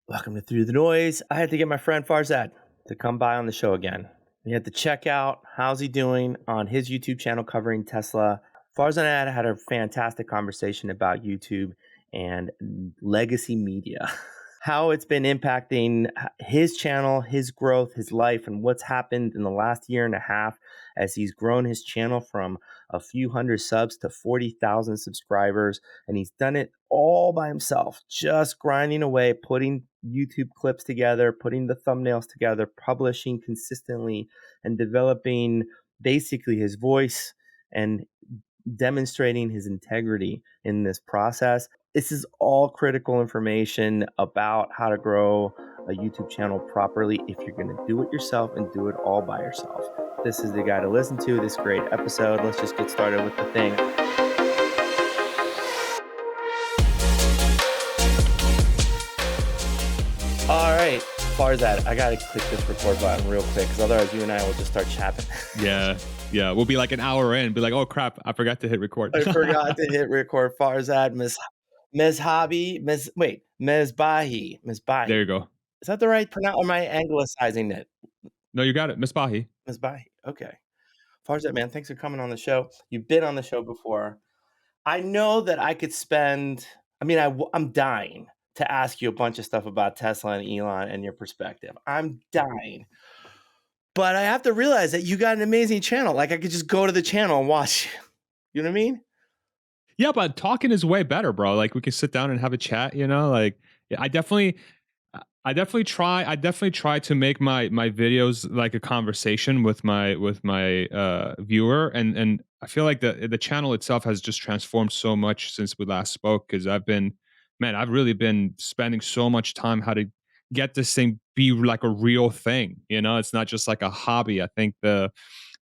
Welcome to Through the Noise. I had to get my friend Farzad to come by on the show again. We had to check out how's he doing on his YouTube channel covering Tesla. Farzad and I had a fantastic conversation about YouTube and legacy media, how it's been impacting his channel, his growth, his life, and what's happened in the last year and a half as he's grown his channel from a few hundred subs to 40,000 subscribers. And he's done it all by himself, just grinding away, putting YouTube clips together, putting the thumbnails together, publishing consistently, and developing basically his voice and demonstrating his integrity in this process. This is all critical information about how to grow a YouTube channel properly if you're going to do it yourself and do it all by yourself. This is the guy to listen to. This great episode. Let's just get started with the thing. All right, Farzad, I got to click this record button real quick because otherwise you and I will just start chatting. Yeah. We'll be like an hour in, be like, oh crap, I forgot to hit record. I forgot to hit record. Farzad Mesbahi. There you go. Is that the right pronoun? Or am I anglicizing it? No, you got it. Mesbahi. Mesbahi. Okay. Farzad, man, thanks for coming on the show. You've been on the show before. I know that I could spend, I'm dying to ask you a bunch of stuff about Tesla and Elon and your perspective. I'm dying. But I have to realize that you got an amazing channel. Like I could just go to the channel and watch. You know what I mean? Yeah, but talking is way better, bro. Like we can sit down and have a chat, like yeah, I definitely try to make my videos like a conversation with my viewer, and I feel like the channel itself has just transformed so much since we last spoke because I've really been spending so much time how to get this thing be like a real thing. It's not just like a hobby. I think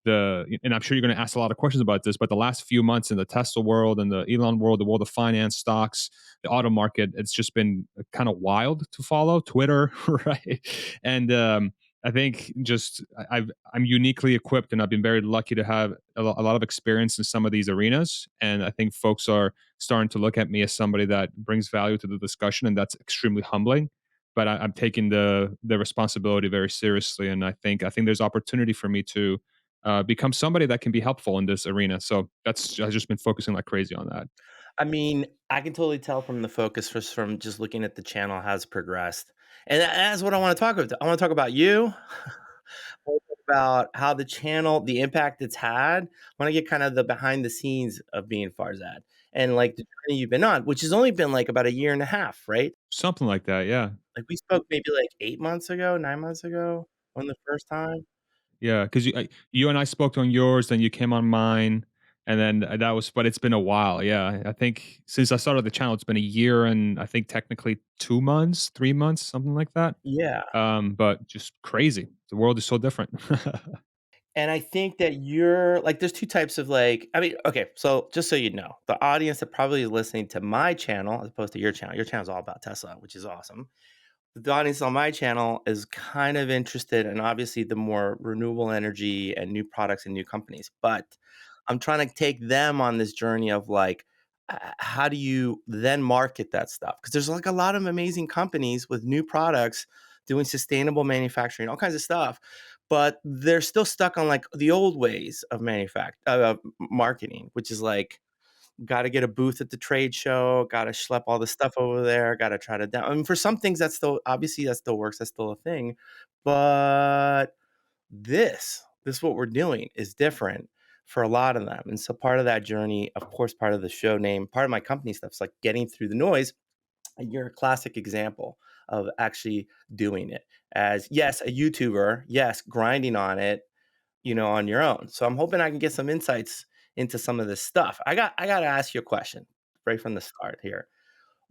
and I'm sure you're going to ask a lot of questions about this, but the last few months in the Tesla world and the Elon world, the world of finance, stocks, the auto market, it's just been kind of wild to follow. Twitter, right? And I think I'm uniquely equipped, and I've been very lucky to have a lot of experience in some of these arenas. And I think folks are starting to look at me as somebody that brings value to the discussion, and that's extremely humbling. But I'm taking the responsibility very seriously, and I think there's opportunity for me to become somebody that can be helpful in this arena. So I've just been focusing like crazy on that. I mean, I can totally tell from the focus from just looking at the channel has progressed. And that's what I want to talk about. I want to talk about you. I want to talk about how the channel, the impact it's had. I want to get kind of the behind the scenes of being Farzad and like the journey you've been on, which has only been like about a year and a half, right? Something like that, yeah. Like we spoke maybe like 8 months ago, 9 months ago on the first time. Yeah, because you and I spoke on yours, then you came on mine, and then that was. But it's been a while. Yeah, I think since I started the channel, it's been a year and I think technically 2 months, 3 months, something like that. Yeah. But just crazy. The world is so different. And I think that you're like, there's two types of like, okay, so just so you know, the audience that probably is listening to my channel as opposed to your channel is all about Tesla, which is awesome. The audience on my channel is kind of interested in obviously the more renewable energy and new products and new companies. But I'm trying to take them on this journey of like, how do you then market that stuff? Because there's like a lot of amazing companies with new products doing sustainable manufacturing, all kinds of stuff, but they're still stuck on like the old ways of marketing, which is like got to get a booth at the trade show, got to schlep all the stuff over there, got to try to down. I mean, for some things that still obviously that still works, that's still a thing, but this what we're doing is different for a lot of them. And so part of that journey, of course, part of the show name, part of my company stuff is like getting through the noise. And you're a classic example of actually doing it as, yes, a YouTuber, yes, grinding on it, on your own. So I'm hoping I can get some insights into some of this stuff. I got to ask you a question right from the start here.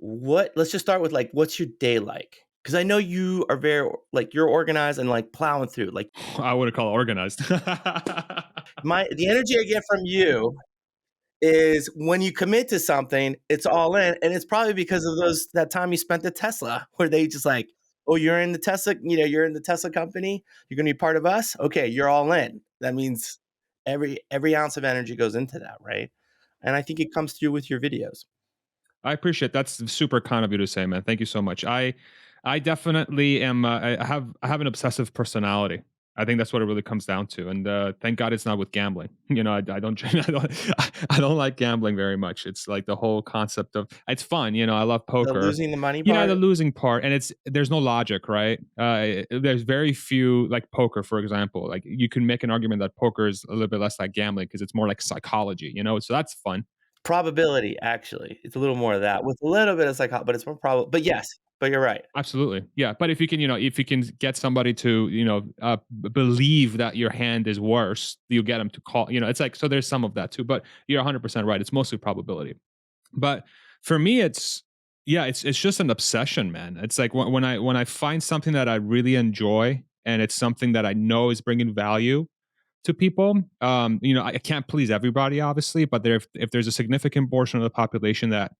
Let's just start with like, what's your day like? Because I know you are very like you're organized and like plowing through. Like I wouldn't call it organized. the energy I get from you is when you commit to something, it's all in, and it's probably because of that time you spent at Tesla, where they just like, oh, you're in the Tesla, you're in the Tesla company, you're going to be part of us. Okay, you're all in. That means every ounce of energy goes into that, right? And I think it comes through with your videos. I appreciate that's super kind of you to say, man. Thank you so much. I definitely am. I have an obsessive personality. I think that's what it really comes down to, and thank God it's not with gambling. I don't, I don't like gambling very much. It's like the whole concept of it's fun. I love The poker. losing the money The part? losing part, and there's no logic, right? There's very few like poker, for example. Like you can make an argument that poker is a little bit less like gambling because it's more like psychology. So that's fun. Probability, actually. It's a little more of that with a little bit of but it's more but yes, but you're right. Absolutely. Yeah. But if you can get somebody to, believe that your hand is worse, you get them to call, it's like, so there's some of that too, but you're 100% right. It's mostly probability. But for me, yeah, it's just an obsession, man. It's like when I find something that I really enjoy and it's something that I know is bringing value to people. I can't please everybody, obviously, but if there's a significant portion of the population that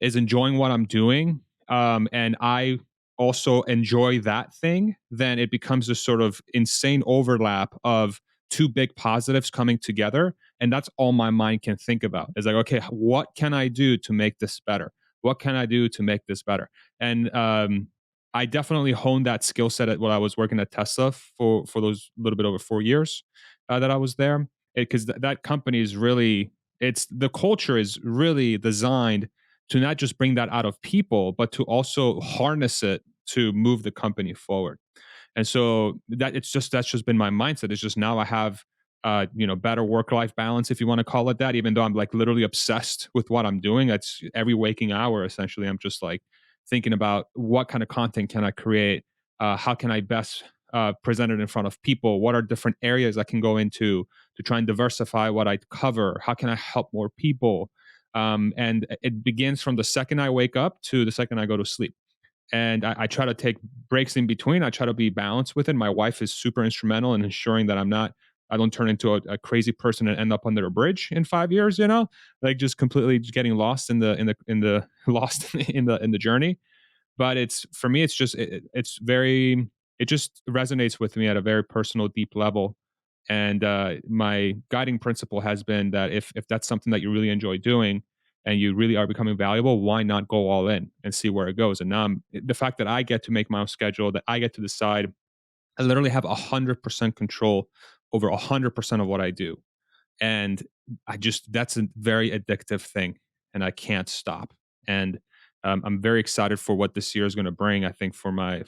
is enjoying what I'm doing, and I also enjoy that thing, then it becomes this sort of insane overlap of two big positives coming together. And that's all my mind can think about. It's like, okay, what can I do to make this better? What can I do to make this better? And I definitely honed that skill set at when I was working at Tesla for those little bit over 4 years that I was there. Because that company is really, it's the culture is really designed to not just bring that out of people, but to also harness it to move the company forward. And so that's just been my mindset. It's just now I have better work life balance, if you want to call it that. Even though I'm like literally obsessed with what I'm doing, it's every waking hour essentially. I'm just like thinking about what kind of content can I create, how can I best present it in front of people, what are different areas I can go into to try and diversify what I cover, how can I help more people, and it begins from the second I wake up to the second I go to sleep. And I try to take breaks in between. I try to be balanced with it. My wife is super instrumental in ensuring that I don't turn into a crazy person and end up under a bridge in 5 years. Like just completely just getting lost in the lost in the journey. But it's for me, it's just it's very, it just resonates with me at a very personal, deep level. And my guiding principle has been that if that's something that you really enjoy doing and you really are becoming valuable, why not go all in and see where it goes? And now the fact that I get to make my own schedule, that I get to decide, I literally have 100% control over 100% of what I do. And that's a very addictive thing, and I can't stop. And I'm very excited for what this year is going to bring. I think for my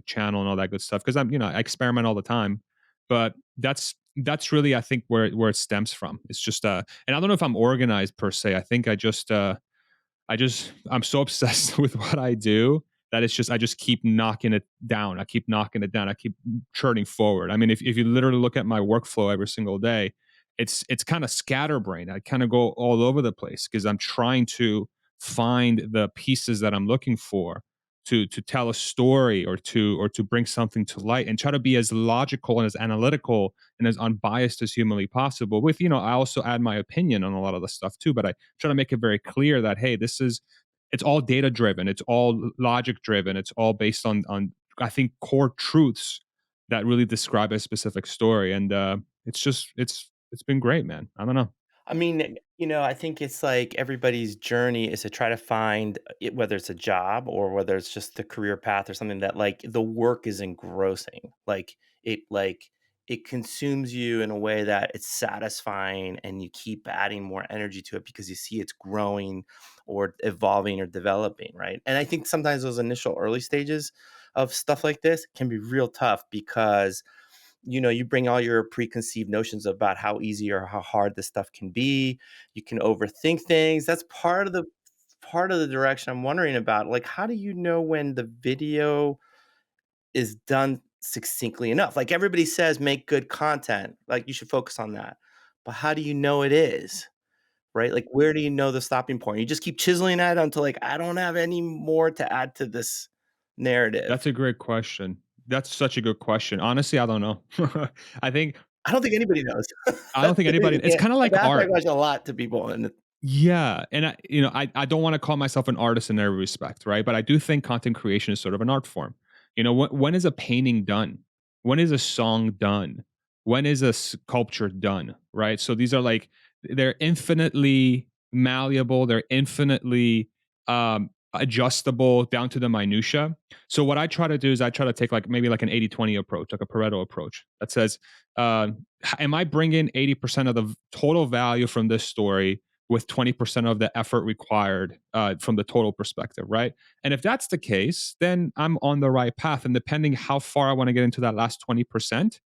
channel and all that good stuff, because I experiment all the time, but that's really, I think, where it stems from. It's just and I don't know if I'm organized per se. I think I'm so obsessed with what I do that it's just I just keep knocking it down. I keep knocking it down. I keep churning forward. I mean, if you literally look at my workflow every single day, it's kind of scatterbrained. I kind of go all over the place because I'm trying to find the pieces that I'm looking for to tell a story or to bring something to light and try to be as logical and as analytical and as unbiased as humanly possible. With I also add my opinion on a lot of the stuff too, but I try to make it very clear that hey, it's all data driven, it's all logic driven, it's all based on I think core truths that really describe a specific story. And it's just it's been great, man. I don't know. I mean, I think it's like everybody's journey is to try to find it, whether it's a job or whether it's just the career path or something that like the work is engrossing. It consumes you in a way that it's satisfying and you keep adding more energy to it because you see it's growing or evolving or developing, right? And I think sometimes those initial early stages of stuff like this can be real tough because you bring all your preconceived notions about how easy or how hard this stuff can be. You can overthink things. That's part of the direction I'm wondering about. Like, how do you know when the video is done succinctly enough? Like everybody says, make good content. Like you should focus on that. But how do you know it is? Right? Like, where do you know the stopping point? You just keep chiseling at it until like I don't have any more to add to this That's narrative. a great question. That's such a good question. Honestly, I don't know. I think I don't think anybody knows. I don't think anybody, it's kind of I've like asked that art. question a lot to people, and Yeah, and I don't want to call myself an artist in every respect, right? But I do think content creation is sort of an art form. When is a painting done? When is a song done? When is a sculpture done? Right? So these are like they're infinitely malleable. They're infinitely adjustable down to the minutia. So what I try to do is I try to take like maybe like an 80-20 approach, like a Pareto approach that says, uh, am I bringing 80% of the total value from this story with 20% of the effort required from the total perspective, right? And if that's the case, then I'm on the right path. And depending how far I want to get into that last 20%,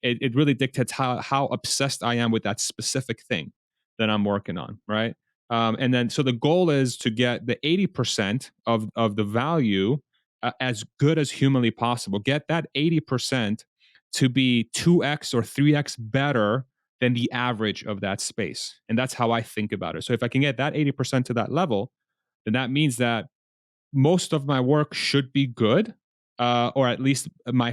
it really dictates how obsessed I am with that specific thing that I'm working on, right? And then, so the goal is to get the 80% of the value as good as humanly possible. Get that 80% to be 2x or 3x better than the average of that space. And that's how I think about it. So if I can get that 80% to that level, then that means that most of my work should be good, or at least my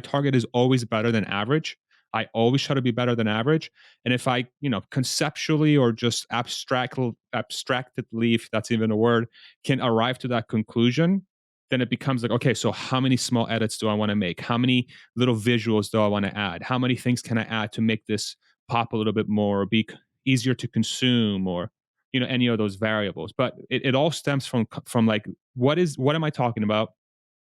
target is always better than average. I always try to be better than average. And if I, conceptually or just abstractedly, if that's even a word, can arrive to that conclusion, then it becomes like, okay, so how many small edits do I want to make? How many little visuals do I want to add? How many things can I add to make this pop a little bit more, or be easier to consume, or any of those variables? But it all stems from like, what am I talking about?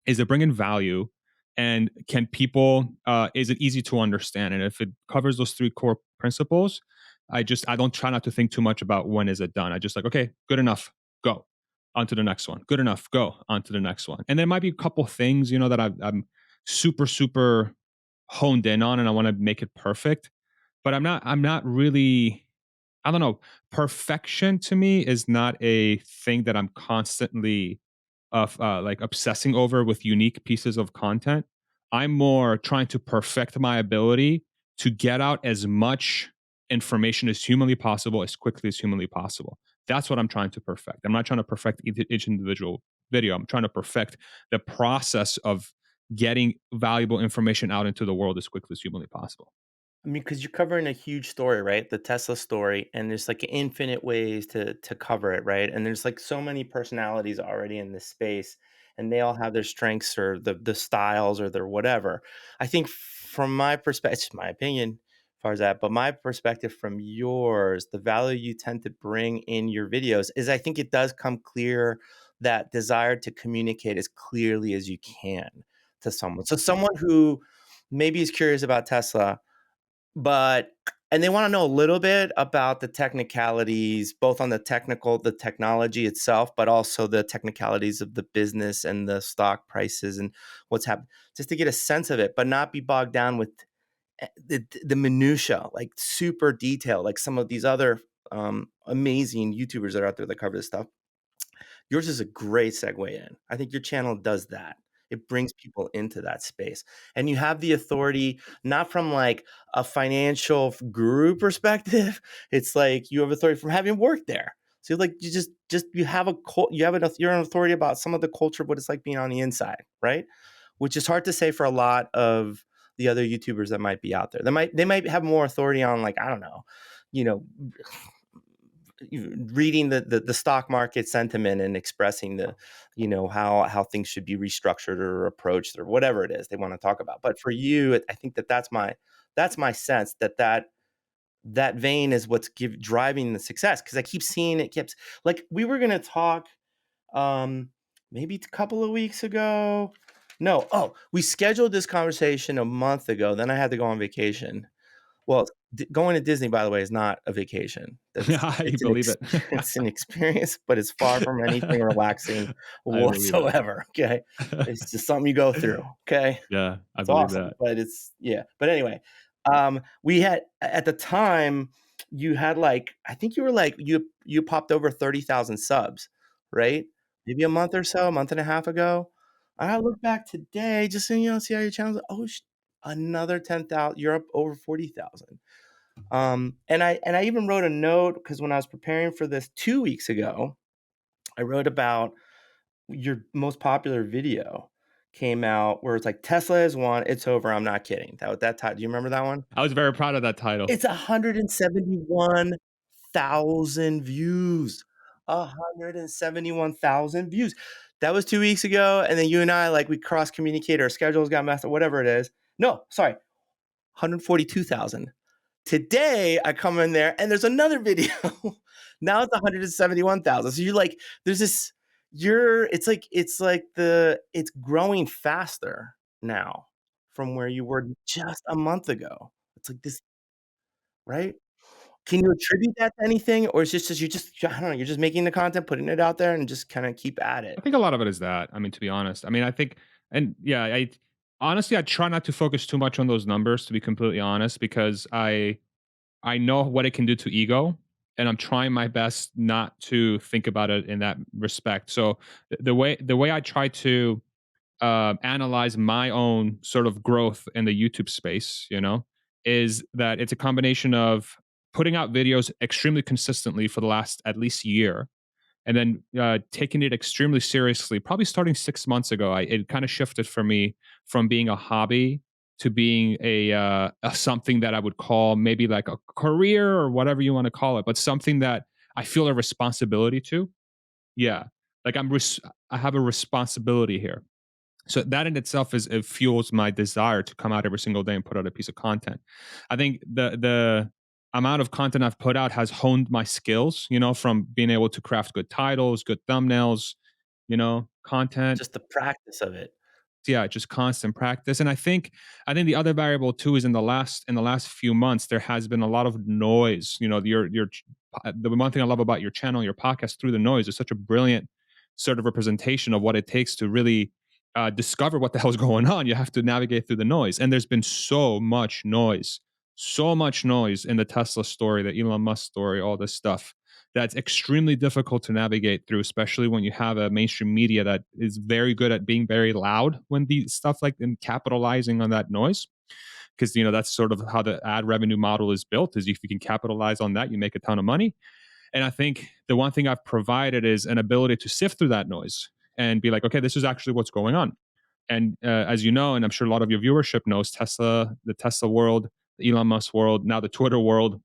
Is it bringing value? And can people, is it easy to understand? And if it covers those three core principles, I don't try not to think too much about when is it done. I just like, okay, good enough, go on to the next one. Good enough, go on to the next one. And there might be a couple things, that I'm super super honed in on, and I want to make it perfect. But I'm not really, I don't know. Perfection to me is not a thing that I'm constantly of like obsessing over with unique pieces of content. I'm more trying to perfect my ability to get out as much information as humanly possible, as quickly as humanly possible. That's what I'm trying to perfect. I'm not trying to perfect each individual video. I'm trying to perfect the process of getting valuable information out into the world as quickly as humanly possible. I mean, because you're covering a huge story, right? The Tesla story, and there's like infinite ways to cover it, right? And there's like so many personalities already in this space, and they all have their strengths or the styles or their whatever. I think from my perspective, it's just my opinion, Farzad, but my perspective from yours, the value you tend to bring in your videos is I think it does come clear that desire to communicate as clearly as you can to someone. So someone who maybe is curious about Tesla but and they wanna know a little bit about the technicalities, both on the technology itself, but also the technicalities of the business and the stock prices and what's happened, just to get a sense of it, but not be bogged down with, the minutia, like, super detailed, like some of these other, amazing YouTubers that are out there that cover this stuff. Yours is a great segue in. I think your channel does that. It brings people into that space. And you have the authority, not from like a financial guru perspective. It's like you have authority from having worked there. So like you just you have you're an authority about some of the culture of what it's like being on the inside, right? Which is hard to say for a lot of the other YouTubers that might be out there. They might have more authority on like, I don't know, you know, reading the stock market sentiment and expressing the how things should be restructured or approached or whatever it is they want to talk about. But for you, I think that's my sense that vein is what's driving the success, because I keep seeing it keeps like we were going to talk um maybe a couple of weeks ago. No, oh, we scheduled this conversation a month ago, then I had to go on vacation. Well, going to Disney, by the way, is not a vacation. That's I it's an believe it. it's an experience, but it's far from anything relaxing I believe it. whatsoever, okay? It's just something you go through, okay? Yeah, I It's believe awesome, that. but it's yeah. But anyway, we had at the time, you had, like I think you were, like you popped over 30,000 subs, right? Maybe a month or so, a month and a half ago. I look back today just so see how your channel's oh, another 10,000, you're up over 40,000. And I even wrote a note because when I was preparing for this 2 weeks ago, I wrote about your most popular video came out where it's like, "Tesla has won, it's over, I'm not kidding." That time, do you remember that one? I was very proud of that title. It's 171,000 views. 171,000 views. That was 2 weeks ago, and then you and I, like, we cross communicate, our schedules got messed up, whatever it is. No, sorry, 142,000. Today, I come in there and there's another video. Now it's 171,000. So you're like, there's this. it's growing faster now from where you were just a month ago. It's like this, right? Can you attribute that to anything, or is this just you're just I don't know, you're just making the content, putting it out there, and just kinda keep at I it? think a lot of it is that. I mean, to be honest. I mean, I think and yeah, I honestly I try not to focus too much on those numbers to be completely honest because I know what it can do to ego and I'm trying my best not to think about it in that respect. So the way I try to analyze my own sort of growth in the YouTube space, is that it's a combination of putting out videos extremely consistently for the last at least year and then taking it extremely seriously. Probably starting 6 months ago, it kind of shifted for me from being a hobby to being a something that I would call maybe like a career or whatever you want to call it, but something that I feel a responsibility to. Yeah, like I have a responsibility here. So that in itself is it fuels my desire to come out every single day and put out a piece of content. I think the amount of content I've put out has honed my skills, from being able to craft good titles, good thumbnails, content. Just the practice of it. Yeah, just constant practice. And I think the other variable too is in the last few months there has been a lot of noise. The one thing I love about your channel, your podcast, through the noise, is such a brilliant sort of representation of what it takes to really discover what the hell's going on. You have to navigate through the noise, and there's been so much noise in the Tesla story, the Elon Musk story, all this stuff that's extremely difficult to navigate through, especially when you have a mainstream media that is very good at being very loud when the stuff like and capitalizing on that noise. Because that's sort of how the ad revenue model is built. Is if you can capitalize on that, you make a ton of money. And I think the one thing I've provided is an ability to sift through that noise and be like, okay, this is actually what's going on. And as you know, and I'm sure a lot of your viewership knows, the Tesla world, the Elon Musk world, now the Twitter world,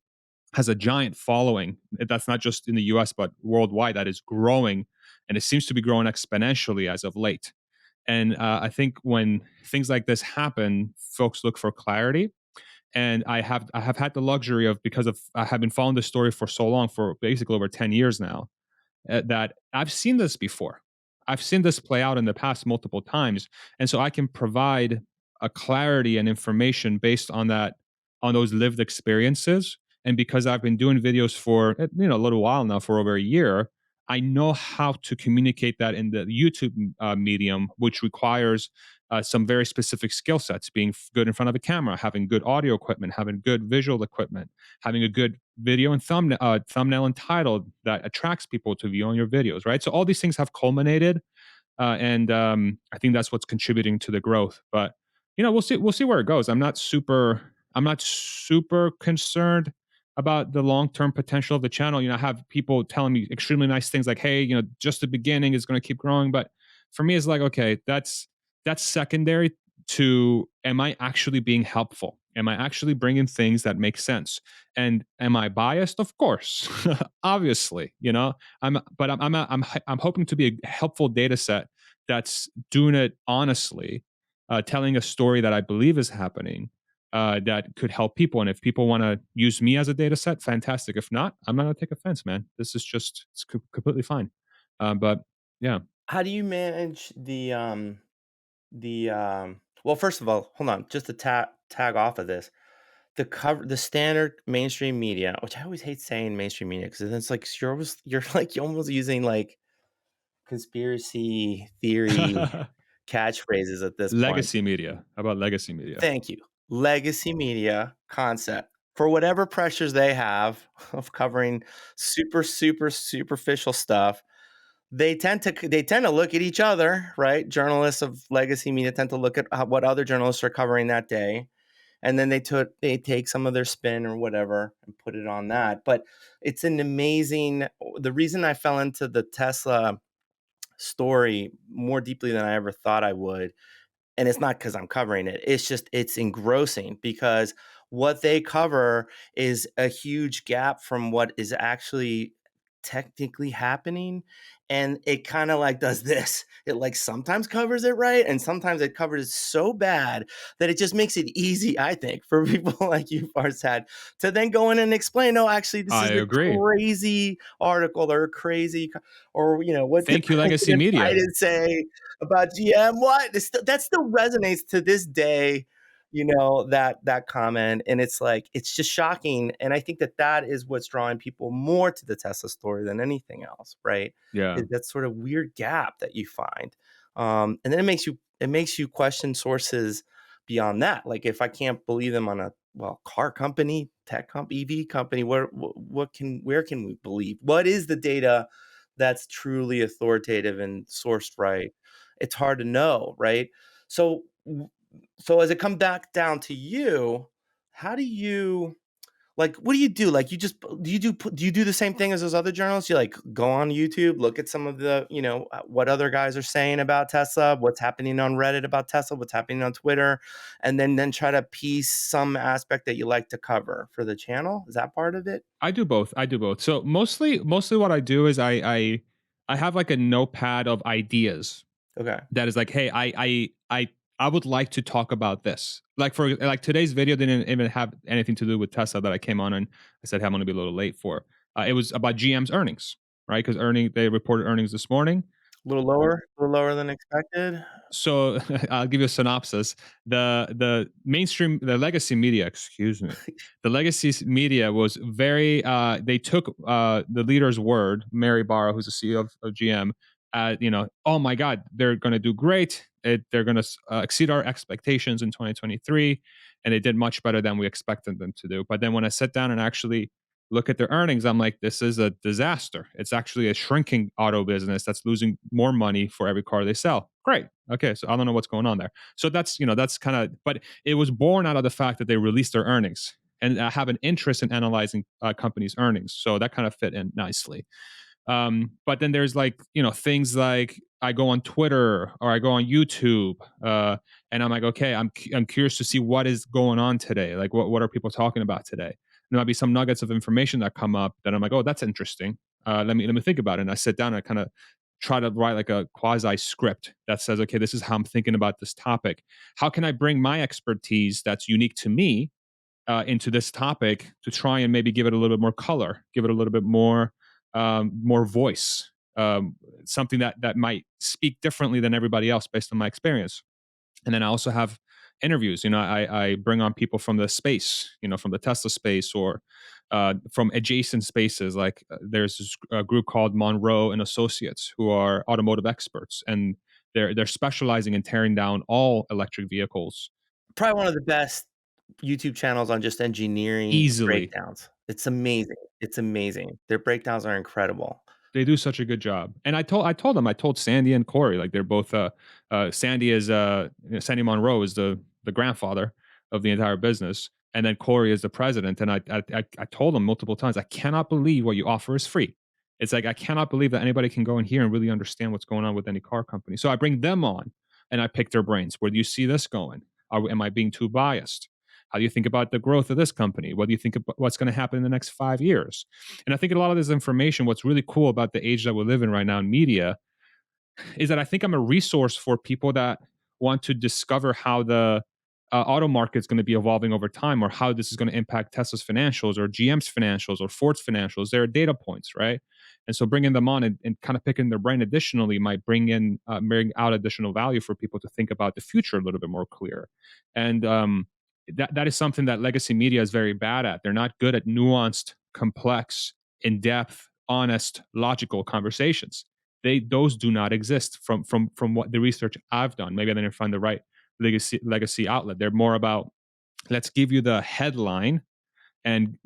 has a giant following. That's not just in the US, but worldwide, that is growing. And it seems to be growing exponentially as of late. And I think when things like this happen, folks look for clarity. And I have had the luxury of, because of I have been following this story for so long, for basically over 10 years now, that I've seen this before. I've seen this play out in the past multiple times, and so I can provide a clarity and information based on those lived experiences. And because I've been doing videos for a little while now, for over a year, I know how to communicate that in the YouTube medium, which requires some very specific skill sets: being good in front of a camera, having good audio equipment, having good visual equipment, having a good video and thumbnail and title that attracts people to view on your videos, right? So all these things have culminated, and I think that's what's contributing to the growth. But we'll see. We'll see where it goes. I'm not super concerned about the long term potential of the channel. I have people telling me extremely nice things like, "Hey, just the beginning is going to keep growing." But for me, it's like, okay, that's secondary to, am I actually being helpful? Am I actually bringing things that make sense? And am I biased? Of course, obviously. I'm hoping to be a helpful data set that's doing it honestly, telling a story that I believe is happening, that could help people. And if people want to use me as a data set, fantastic. If not, I'm not going to take offense, man. This is just it's completely fine. But yeah. How do you manage well, first of all, hold on, just to tag off of this, the standard mainstream media, which I always hate saying mainstream media because it's like you're almost using, like, conspiracy theory catchphrases at this point. Legacy media. How about legacy media? Thank you. Legacy media concept. For whatever pressures they have of covering super, super superficial stuff, they tend to look at each other, right? Journalists of legacy media tend to look at what other journalists are covering that day, and then they take some of their spin or whatever and put it on that. But it's an amazing. The reason I fell into the Tesla story more deeply than I ever thought I would, and it's not because I'm covering it. It's just it's engrossing because what they cover is a huge gap from what is actually technically happening, and it kind of like does this. It like sometimes covers it right, and sometimes it covers it so bad that it just makes it easy, I think, for people like you, Farzad, to then go in and explain, no, actually, this I is a agree. crazy article or a crazy, or what did Thank you, legacy President media. Biden say about GM? What? That still resonates to this day, that comment, and it's like it's just shocking, and I think that is what's drawing people more to the Tesla story than anything else, right? Yeah. That sort of weird gap that you find, and then it makes you question sources beyond that. Like, if I can't believe them on a, well, car company, tech EV company, where can we believe? What is the data that's truly authoritative and sourced right? It's hard to know, right? So so as it comes back down to you, how do you, like, what do you do? Like, you just do you do the same thing as those other journalists? You like go on YouTube, look at some of the, what other guys are saying about Tesla, what's happening on Reddit about Tesla, what's happening on Twitter, and then try to piece some aspect that you like to cover for the channel. Is that part of it? I do both. I do both. So mostly what I do is I have like a notepad of ideas Okay. that is like, hey, I would like to talk about this. Like for like today's video didn't even have anything to do with Tesla that I came on and I said, hey, I'm going to be a little late for. It was about GM's earnings, right? Because they reported earnings this morning. A little lower than expected. So I'll give you a synopsis. The legacy media, excuse me, the media was very. They took the leader's word, Mary Barra, who's the CEO of GM. Oh my God, they're going to do great. They're going to exceed our expectations in 2023, and they did much better than we expected them to do. But then when I sat down and actually look at their earnings, I'm like, this is a disaster. It's actually a shrinking auto business that's losing more money for every car they sell. Great. Okay. So I don't know what's going on there. So that's kind of, but it was born out of the fact that they released their earnings and have an interest in analyzing companies' earnings. So that kind of fit in nicely. But then there's like, things like I go on Twitter or I go on YouTube, and I'm like, okay, I'm curious to see what is going on today. Like, what are people talking about today? There might be some nuggets of information that come up that I'm like, oh, that's interesting. Let me think about it. And I sit down and I kind of try to write like a quasi script that says, okay, this is how I'm thinking about this topic. How can I bring my expertise that's unique to me into this topic to try and maybe give it a little bit more color, give it a little bit more voice, something that might speak differently than everybody else based on my experience. And then I also have interviews. I bring on people from the space, from the Tesla space or from adjacent spaces. Like there's a group called Monroe and Associates who are automotive experts, and they're specializing in tearing down all electric vehicles Probably one of the best YouTube channels on just engineering easily. breakdowns. It's amazing. It's amazing. Their breakdowns are incredible. They do such a good job. And I told Sandy and Corey, like they're both Sandy is Sandy Monroe is the grandfather of the entire business, and then Corey is the president. And I told them multiple times, I cannot believe what you offer is free. It's like I cannot believe that anybody can go in here and really understand what's going on with any car company. So I bring them on and I pick their brains. Where do you see this going? Am I being too biased? How do you think about the growth of this company? What do you think about what's going to happen in the next 5 years? And I think a lot of this information, what's really cool about the age that we live in right now in media, is that I think I'm a resource for people that want to discover how the auto market is going to be evolving over time, or how this is going to impact Tesla's financials, or GM's financials, or Ford's financials. There are data points, right? And so bringing them on and kind of picking their brain additionally might bring out additional value for people to think about the future a little bit more clear. And that is something that legacy media is very bad at. They're not good at nuanced, complex, in depth, honest, logical conversations. Those do not exist from what the research I've done. Maybe I didn't find the right legacy outlet. They're more about, let's give you the headline and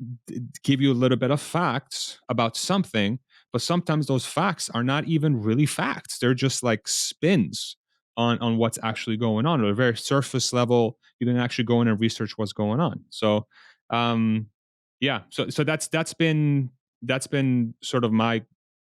give you a little bit of facts about something, but sometimes those facts are not even really facts. They're just like spins on what's actually going on, or a very surface level. You didn't actually go in and research what's going on. So um yeah, so that's been sort of my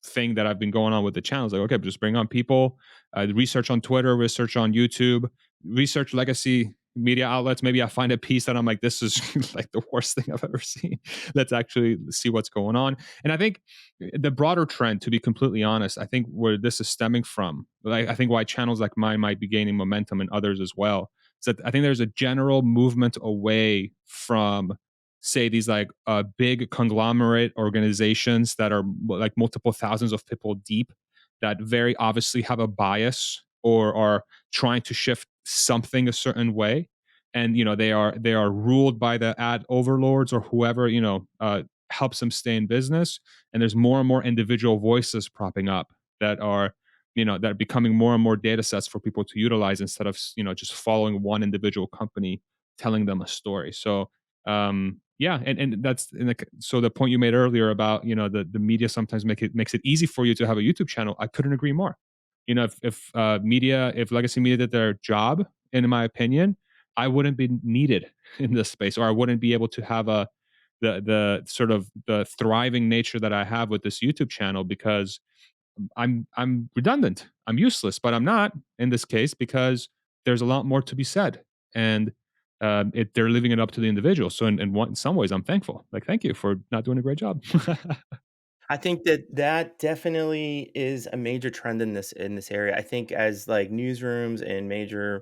thing that I've been going on with the channels. Like, okay, just bring on people, research on Twitter, research on YouTube, research legacy media outlets. Maybe I find a piece that I'm like, this is like the worst thing I've ever seen. Let's actually see what's going on. And I think the broader trend, to be completely honest, I think where this is stemming from, like I think why channels like mine might be gaining momentum and others as well, is that I think there's a general movement away from, say, these like big conglomerate organizations that are like multiple thousands of people deep, that very obviously have a bias or are trying to shift something a certain way, and they are ruled by the ad overlords or whoever helps them stay in business. And there's more and more individual voices propping up that are that are becoming more and more data sets for people to utilize, instead of just following one individual company telling them a story. So yeah, and so the point you made earlier about the media sometimes makes it easy for you to have a YouTube channel, I couldn't agree more. If legacy media did their job, in my opinion, I wouldn't be needed in this space, or I wouldn't be able to have the sort of the thriving nature that I have with this YouTube channel, because I'm redundant. I'm useless, but I'm not in this case, because there's a lot more to be said, and they're leaving it up to the individual. So in some ways, I'm thankful. Like, thank you for not doing a great job. I think that that definitely is a major trend in this area. I think as like newsrooms and major,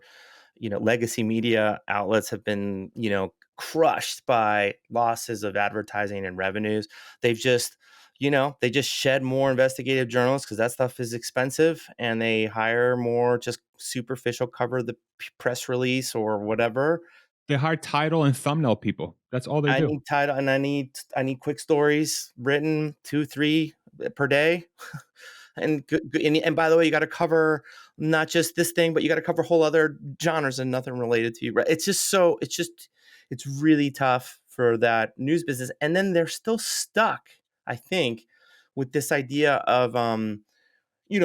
legacy media outlets have been, crushed by losses of advertising and revenues. They've just, they just shed more investigative journalists because that stuff is expensive, and they hire more just superficial cover the press release or whatever. They hire title and thumbnail people. That's all they I do. need title and I need quick stories written 2, 3 per day. And and by the way, you got to cover not just this thing, but you got to cover whole other genres and nothing related to you. Right? It's really tough for that news business. And then they're still stuck, I think, with this idea of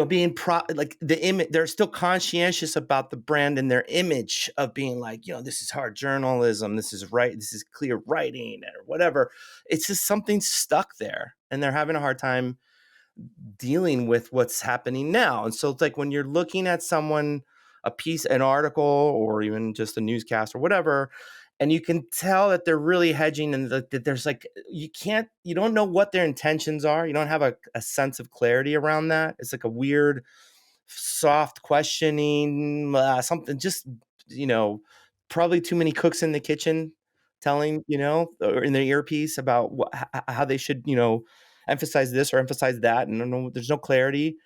being like the image. They're still conscientious about the brand and their image of being like, this is hard journalism, this is right, this is clear writing or whatever. It's just something stuck there, and they're having a hard time dealing with what's happening now. And so it's like when you're looking at someone, a piece, an article, or even just a newscast or whatever, and you can tell that they're really hedging, and that there's like, you don't know what their intentions are. You don't have a sense of clarity around that. It's like a weird, soft questioning, something just, you know, probably too many cooks in the kitchen telling, or in their earpiece about how they should, emphasize this or emphasize that. And no, there's no clarity.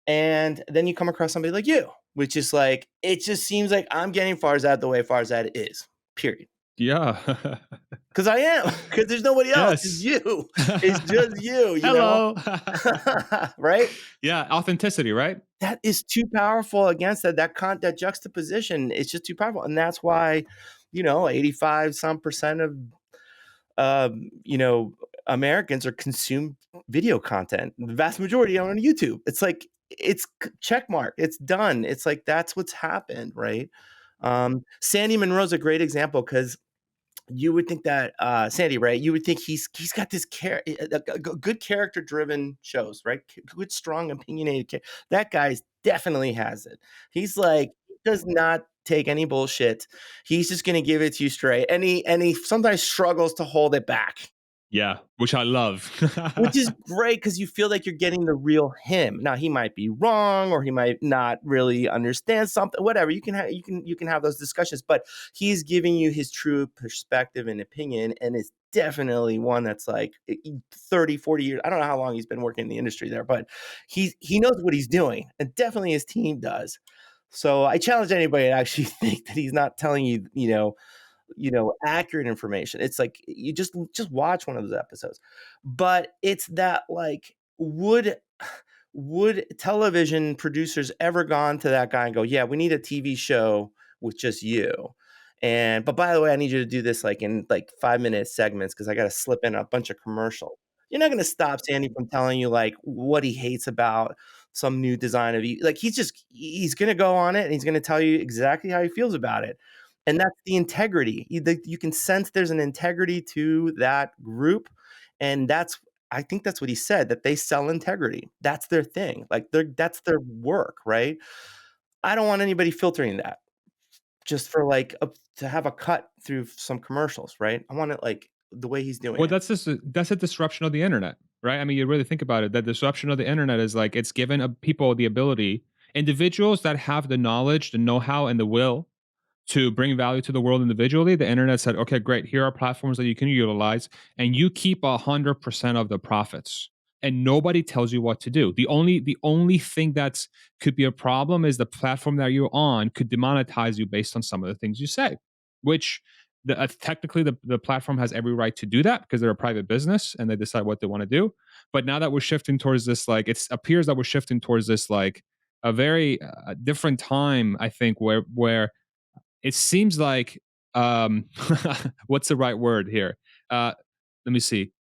And then you come across somebody like you, which is like, it just seems like I'm getting Farzad the way Farzad is, period. Yeah. Because I am, because there's nobody else. It's Yes. you. It's just you. Hello. Right? Yeah, authenticity, right? That is too powerful against that juxtaposition. It's just too powerful, and that's why 85 some percent of you know Americans are consume video content. The vast majority are on YouTube. It's like it's check mark. It's done. It's like that's what's happened, right? Sandy Monroe's a great example because you would think that Sandy, right? You would think he's got this good character driven shows, right? Good, strong, opinionated. That guy's definitely has it. He's like he does not take any bullshit. He's just going to give it to you straight, and he sometimes struggles to hold it back, Yeah, which I love. which is great because you feel like you're getting the real him. Now he might be wrong, or he might not really understand something. Whatever, you can have those discussions, but he's giving you his true perspective and opinion, and it's definitely one that's like 30, 40 years. I don't know how long he's been working in the industry there, but he knows what he's doing, and definitely his team does. So I challenge anybody to actually think that he's not telling you, accurate information. It's like you just watch one of those episodes. But it's that like would television producers ever gone to that guy and go, "Yeah, we need a TV show with just you. And but by the way, I need you to do this like in like 5-minute segments because I got to slip in a bunch of commercials." You're not going to stop Sandy from telling you like what he hates about some new design of like he's going to go on it and he's going to tell you exactly how he feels about it. And that's the integrity. You can sense there's an integrity to that group, and I think that's what he said, that they sell integrity. That's their thing. Like that's their work, right? I don't want anybody filtering that. just for like to have a cut through some commercials, right? I want it like the way he's doing Well, it. that's a disruption of the internet, right? I mean, you really think about it. The disruption of the internet is like it's given people the ability, individuals that have the knowledge, the know-how, and the will to bring value to the world individually. The internet said, okay, great. Here are platforms that you can utilize, and you keep 100% of the profits. And nobody tells you what to do. The only thing that's could be a problem is the platform that you're on could demonetize you based on some of the things you say, which technically the platform has every right to do that because they're a private business and they decide what they want to do. But now that we're shifting towards this, like it appears that we're shifting towards this, like a very different time, I think, where it seems like what's the right word here? Uh, let me see.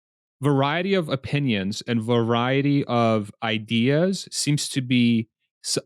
Variety of opinions and variety of ideas seems to be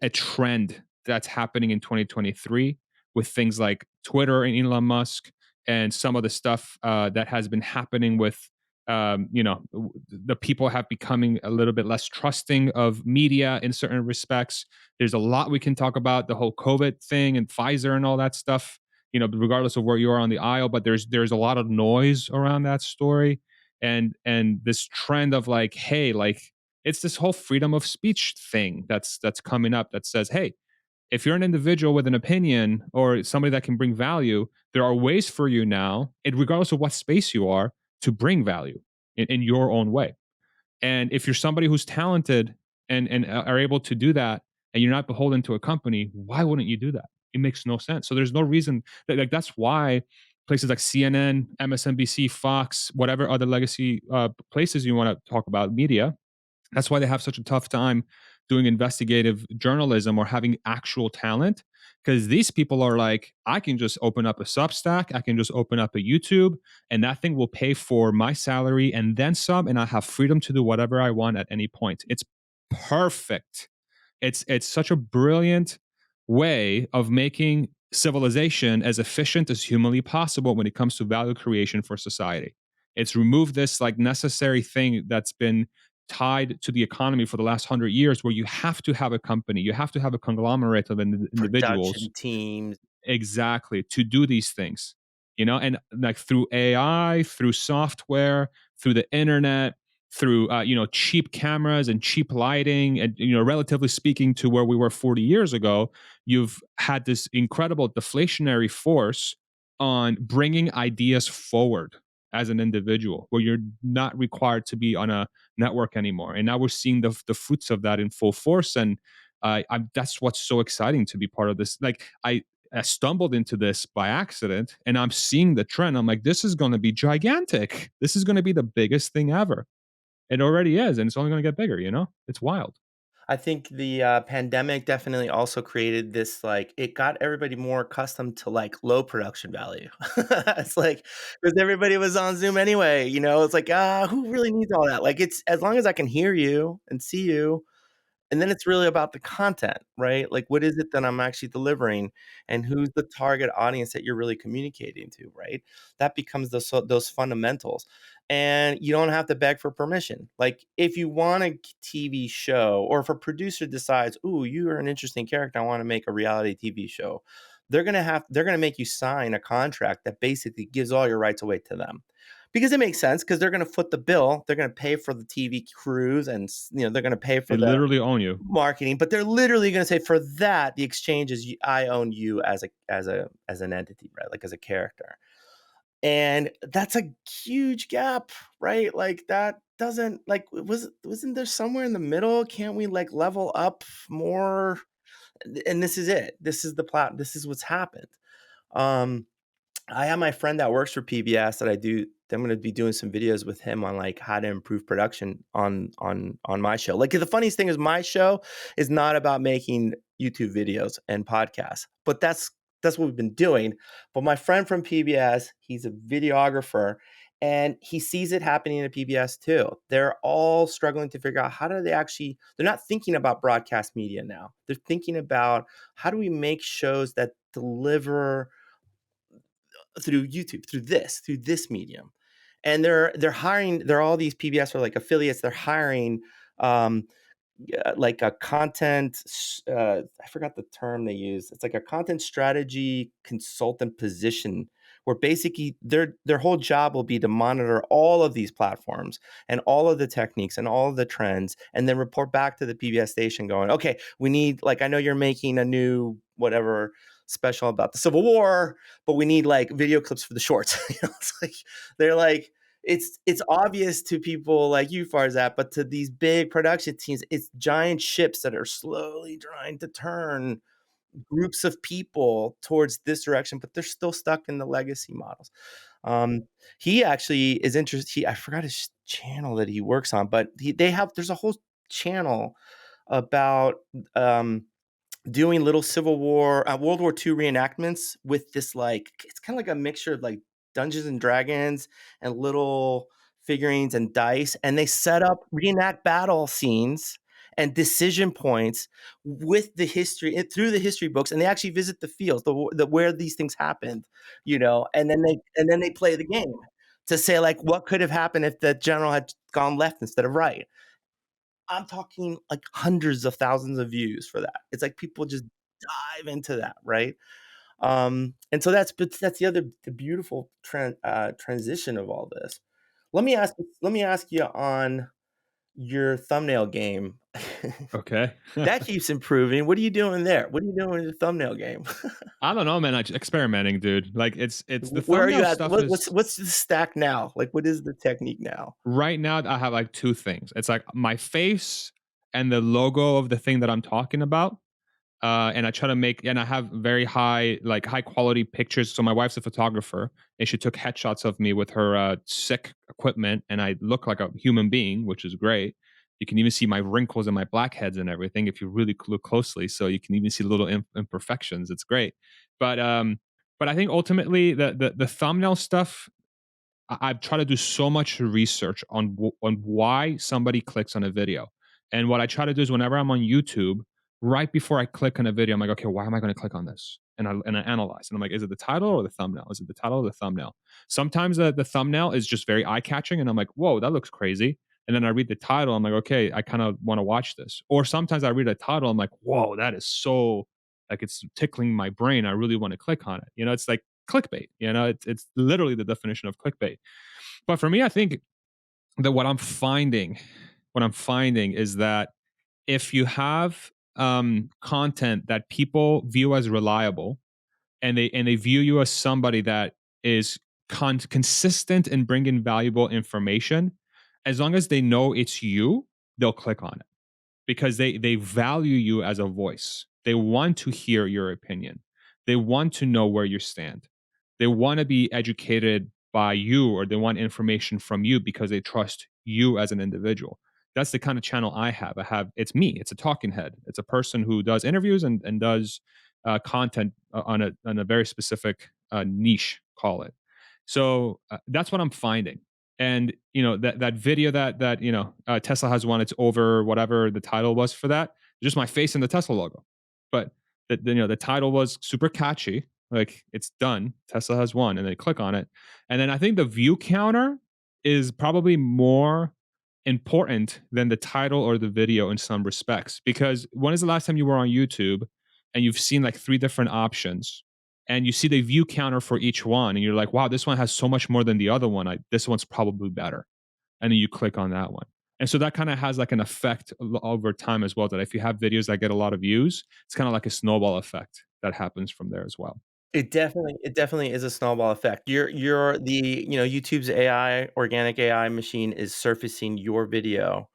a trend that's happening in 2023 with things like Twitter and Elon Musk and some of the stuff that has been happening with the people have becoming a little bit less trusting of media in certain respects. There's a lot we can talk about, the whole COVID thing and Pfizer and all that stuff, regardless of where you are on the aisle, but there's a lot of noise around that story. And this trend of like, hey, like it's this whole freedom of speech thing that's coming up that says, hey, if you're an individual with an opinion or somebody that can bring value, there are ways for you now, and regardless of what space you are, to bring value in your own way. And if you're somebody who's talented and are able to do that, and you're not beholden to a company, why wouldn't you do that? It makes no sense. So there's no reason like that's why places like CNN, MSNBC, Fox, whatever other legacy places you want to talk about media, that's why they have such a tough time doing investigative journalism or having actual talent. Because these people are like, I can just open up a Substack, I can just open up a YouTube, and that thing will pay for my salary and then some, and I have freedom to do whatever I want at any point. It's perfect. It's such a brilliant way of making civilization as efficient as humanly possible when it comes to value creation for society. It's removed this like necessary thing that's been tied to the economy for the last 100 years, where you have to have a company, you have to have a conglomerate of individuals. Production teams. Exactly, to do these things, and like through AI, through software, through the internet, through cheap cameras and cheap lighting, and relatively speaking to where we were 40 years ago, you've had this incredible deflationary force on bringing ideas forward as an individual, where you're not required to be on a network anymore. And now we're seeing the fruits of that in full force. And that's what's so exciting to be part of this. Like I stumbled into this by accident and I'm seeing the trend. I'm like, this is going to be gigantic. This is going to be the biggest thing ever. It already is. And it's only going to get bigger. It's wild. I think the pandemic definitely also created this like it got everybody more accustomed to like low production value. It's like because everybody was on Zoom anyway, it's like who really needs all that? Like it's as long as I can hear you and see you, and then it's really about the content, right? Like, what is it that I'm actually delivering, and who's the target audience that you're really communicating to, right? That becomes those fundamentals, and you don't have to beg for permission. Like, if you want a TV show, or if a producer decides, "Ooh, you are an interesting character, I want to make a reality TV show," they're gonna make you sign a contract that basically gives all your rights away to them. Because it makes sense because they're gonna foot the bill. They're gonna pay for the TV crews and they're gonna pay They for the literally own you. marketing, but they're literally gonna say for that, the exchange is I own you as an entity, right? Like as a character. And that's a huge gap, right? Like that doesn't like wasn't there somewhere in the middle? Can't we like level up more? And this is it. This is what's happened. Um I have my friend that works for PBS that I'm gonna be doing some videos with him on like how to improve production on my show. Like the funniest thing is my show is not about making YouTube videos and podcasts, but that's what we've been doing. But my friend from PBS, he's a videographer and he sees it happening at PBS too. They're all struggling to figure out they're not thinking about broadcast media now. They're thinking about how do we make shows that deliver through YouTube, through this medium. And they're hiring, they're all these PBS are like affiliates, they're hiring yeah, like a I forgot the term they use. It's like a content strategy consultant position where basically their whole job will be to monitor all of these platforms and all of the techniques and all of the trends and then report back to the PBS station going, "Okay, we need like I know you're making a new whatever special about the Civil War, but we need like video clips for the shorts." It's like they're like it's obvious to people like you, Farzad, but to these big production teams, it's giant ships that are slowly trying to turn groups of people towards this direction, but they're still stuck in the legacy models. Um, he actually is interested. I forgot his channel that he works on, but there's a whole channel about um, doing little Civil War, World War II reenactments with this like it's kind of like a mixture of like Dungeons and Dragons and little figurines and dice, and they set up reenact battle scenes and decision points with the history through the history books, and they actually visit the fields, the where these things happened, and then they play the game to say like what could have happened if the general had gone left instead of right. I'm talking like hundreds of thousands of views for that. It's like people just dive into that, right? And so that's the beautiful transition of all this. Let me ask you on your thumbnail game. Okay. That keeps improving. What are you doing there? What are you doing in the thumbnail game? I don't know, man. I experimenting, dude. Like it's the Where are you thumbnail at? stuff is What's the stack now? Like, what is the technique now? right now. I have like two things. It's like my face and the logo of the thing that I'm talking about. And I try to make, and I have very high quality pictures. So my wife's a photographer, and she took headshots of me with her sick equipment, and I look like a human being, which is great. You can even see my wrinkles and my blackheads and everything if you really look closely. So you can even see little imperfections. It's great, but I think ultimately the thumbnail stuff I've tried to do so much research on on why somebody clicks on a video. And what I try to do is whenever I'm on YouTube, right before I click on a video, I'm like, okay, why am I going to click on this? And I analyze, and I'm like, is it the title or the thumbnail? Is it the title or the thumbnail? Sometimes the thumbnail is just very eye catching, and I'm like, whoa, that looks crazy. And then I read the title, I'm like, okay, I kind of want to watch this. Or sometimes I read a title, I'm like, whoa, that is so like it's tickling my brain. I really want to click on it. You know, it's like clickbait. You know, it's literally the definition of clickbait. But for me, I think that what I'm finding is that if you have content that people view as reliable, and they view you as somebody that is consistent in bringing valuable information, as long as they know it's you, they'll click on it because they value you as a voice. They want to hear your opinion. They want to know where you stand. They want to be educated by you, or they want information from you because they trust you as an individual. That's the kind of channel I have. It's me. It's a talking head. It's a person who does interviews and does content on a very specific niche, call it. So that's what I'm finding. And you know that video that Tesla has one. It's over whatever the title was for that. Just my face and the Tesla logo. But the title was super catchy. Like it's done. Tesla has won, and they click on it. And then I think the view counter is probably more important than the title or the video in some respects. Because when is the last time you were on YouTube and you've seen like three different options, and you see the view counter for each one, and you're like, wow, this one has so much more than the other one. This one's probably better. And then you click on that one. And so that kind of has like an effect over time as well. That if you have videos that get a lot of views, it's kind of like a snowball effect that happens from there as well. It definitely is a snowball effect. You're the YouTube's AI, organic AI machine is surfacing your video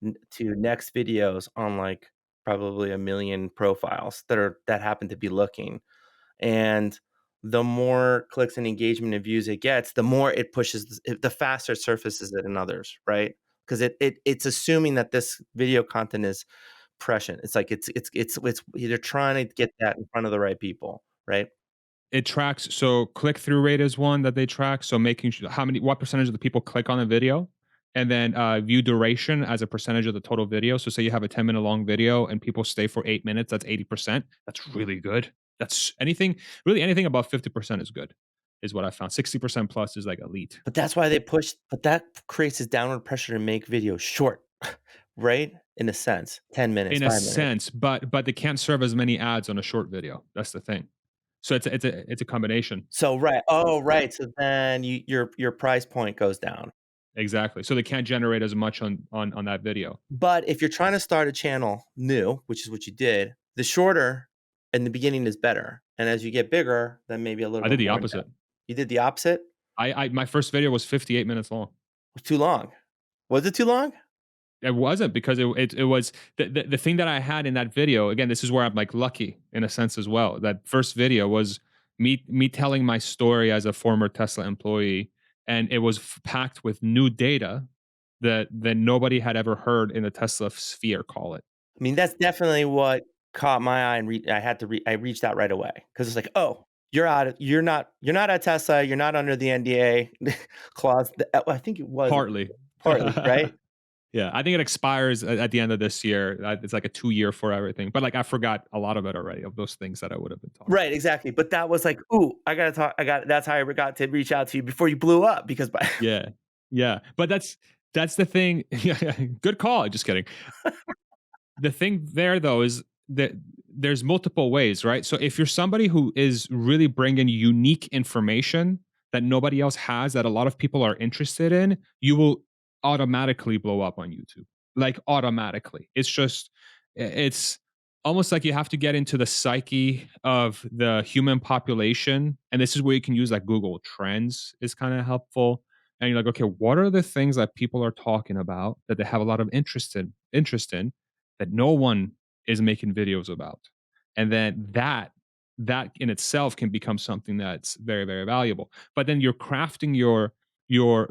to next videos on like probably a million profiles that happen to be looking. And the more clicks and engagement and views it gets, the more it pushes, the faster it surfaces it in others, right? Because it's assuming that this video content is prescient. It's like it's they're trying to get that in front of the right people, right? It tracks, so click-through rate is one that they track, so making sure what percentage of the people click on a video, and then, view duration as a percentage of the total video. So say you have a 10-minute long video and people stay for 8 minutes, that's 80%. That's really good. That's anything above 50% is good, is what I found. 60% plus is like elite. But that creates this downward pressure to make videos short, right? in a sense, 10 minutes, in a 5 minutes. sense, but they can't serve as many ads on a short video. That's the thing. So it's a combination. So right. Oh, right. So then your price point goes down. Exactly. So they can't generate as much on that video. But if you're trying to start a channel new, which is what you did, the shorter in the beginning is better. And as you get bigger, then maybe a little I bit did the more in opposite. depth. You did the opposite? I my first video was 58 minutes long. Too long. Was it too long? It wasn't because it was the thing that I had in that video. Again, this is where I'm like lucky in a sense as well. That first video was me telling my story as a former Tesla employee, and it was packed with new data that nobody had ever heard in the Tesla sphere. Call it. I mean, that's definitely what caught my eye and I reached out right away because it's like, "Oh, you're not at Tesla, you're not under the NDA clause." I think it was Partly. partly, right? Yeah, I think it expires at the end of this year. It's like a 2 year for everything. But like I forgot a lot of it already of those things that I would have been talking Right, about. exactly, but that was like, "Ooh, I gotta talk." That's how I got to reach out to you before you blew up because by Yeah. Yeah. But that's the thing. Yeah, yeah. Good call. Just kidding. The thing there though is that there's multiple ways, right? So if you're somebody who is really bringing unique information that nobody else has, that a lot of people are interested in, you will automatically blow up on YouTube. Like automatically. It's almost like you have to get into the psyche of the human population. And this is where you can use like Google Trends is kind of helpful. And you're like, okay, what are the things that people are talking about that they have a lot of interest in that no one is making videos about? And then that in itself can become something that's very, very valuable. But then you're crafting your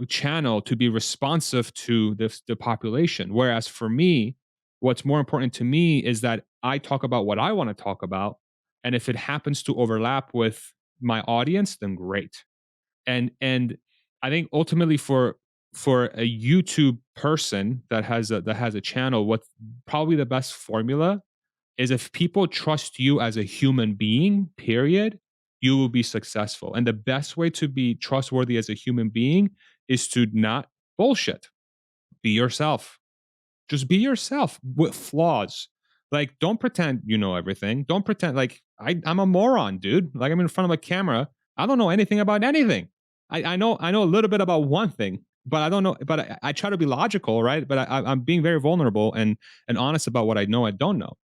channel to be responsive to the population. Whereas for me, what's more important to me is that I talk about what I want to talk about. And if it happens to overlap with my audience, then great. And I think ultimately for a YouTube person that has a channel, what's probably the best formula is if people trust you as a human being, period, you will be successful. And the best way to be trustworthy as a human being is to not bullshit. Be yourself. Just be yourself with flaws. Like, don't pretend you know everything. Don't pretend like I'm a moron, dude. Like I'm in front of a camera. I don't know anything about anything. I know a little bit about one thing, but I don't know. But I try to be logical, right? But I'm being very vulnerable and honest about what I know I don't know.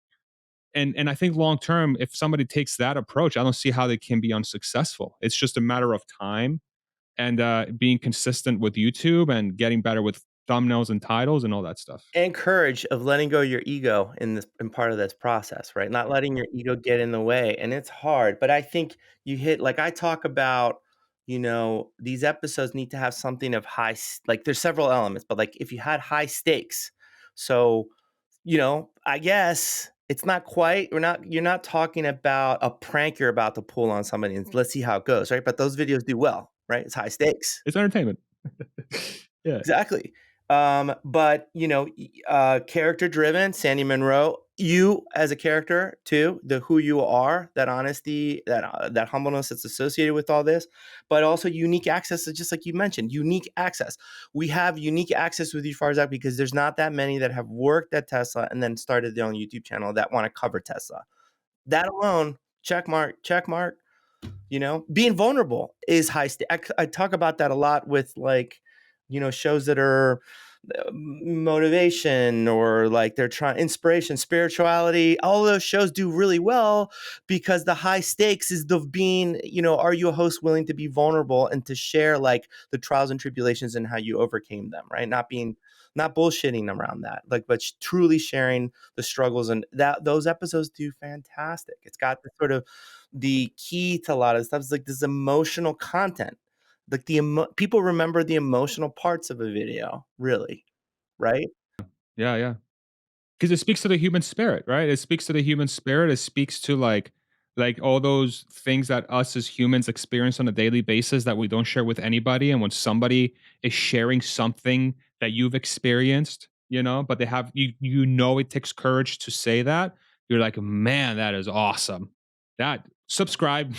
And I think long term, if somebody takes that approach, I don't see how they can be unsuccessful. It's just a matter of time and being consistent with YouTube and getting better with thumbnails and titles and all that stuff. and courage of letting go your ego in part of this process, right? Not letting your ego get in the way, and it's hard, but I think you hit like I talk about, these episodes need to have something of like there's several elements, but like if you had high stakes. So, I guess it's not quite you're not talking about a prank you're about to pull on somebody and let's see how it goes, right? But those videos do well, right? It's high stakes. It's entertainment. Yeah. Exactly. But character driven, Sandy Monroe, you as a character too, the who you are, that honesty, that humbleness that's associated with all this, but also unique access, just like you mentioned, unique access. We have unique access with you, Farzad, because there's not that many that have worked at Tesla and then started their own YouTube channel that want to cover Tesla. That alone, check mark. Being vulnerable is high stakes. I talk about that a lot with like, shows that are motivation or like they're trying inspiration, spirituality. All those shows do really well because the high stakes is the being, are you a host willing to be vulnerable and to share like the trials and tribulations and how you overcame them, right? Not bullshitting around that, like, but truly sharing the struggles and that those episodes do fantastic. It's got the sort of the key to a lot of stuff is like this emotional content. Like people remember the emotional parts of a video, really, right? Yeah, yeah. Because it speaks to the human spirit, right? It speaks to the human spirit. It speaks to like all those things that us as humans experience on a daily basis that we don't share with anybody. And when somebody is sharing something that you've experienced, but they have it takes courage to say that. You're like, man, that is awesome. That subscribe,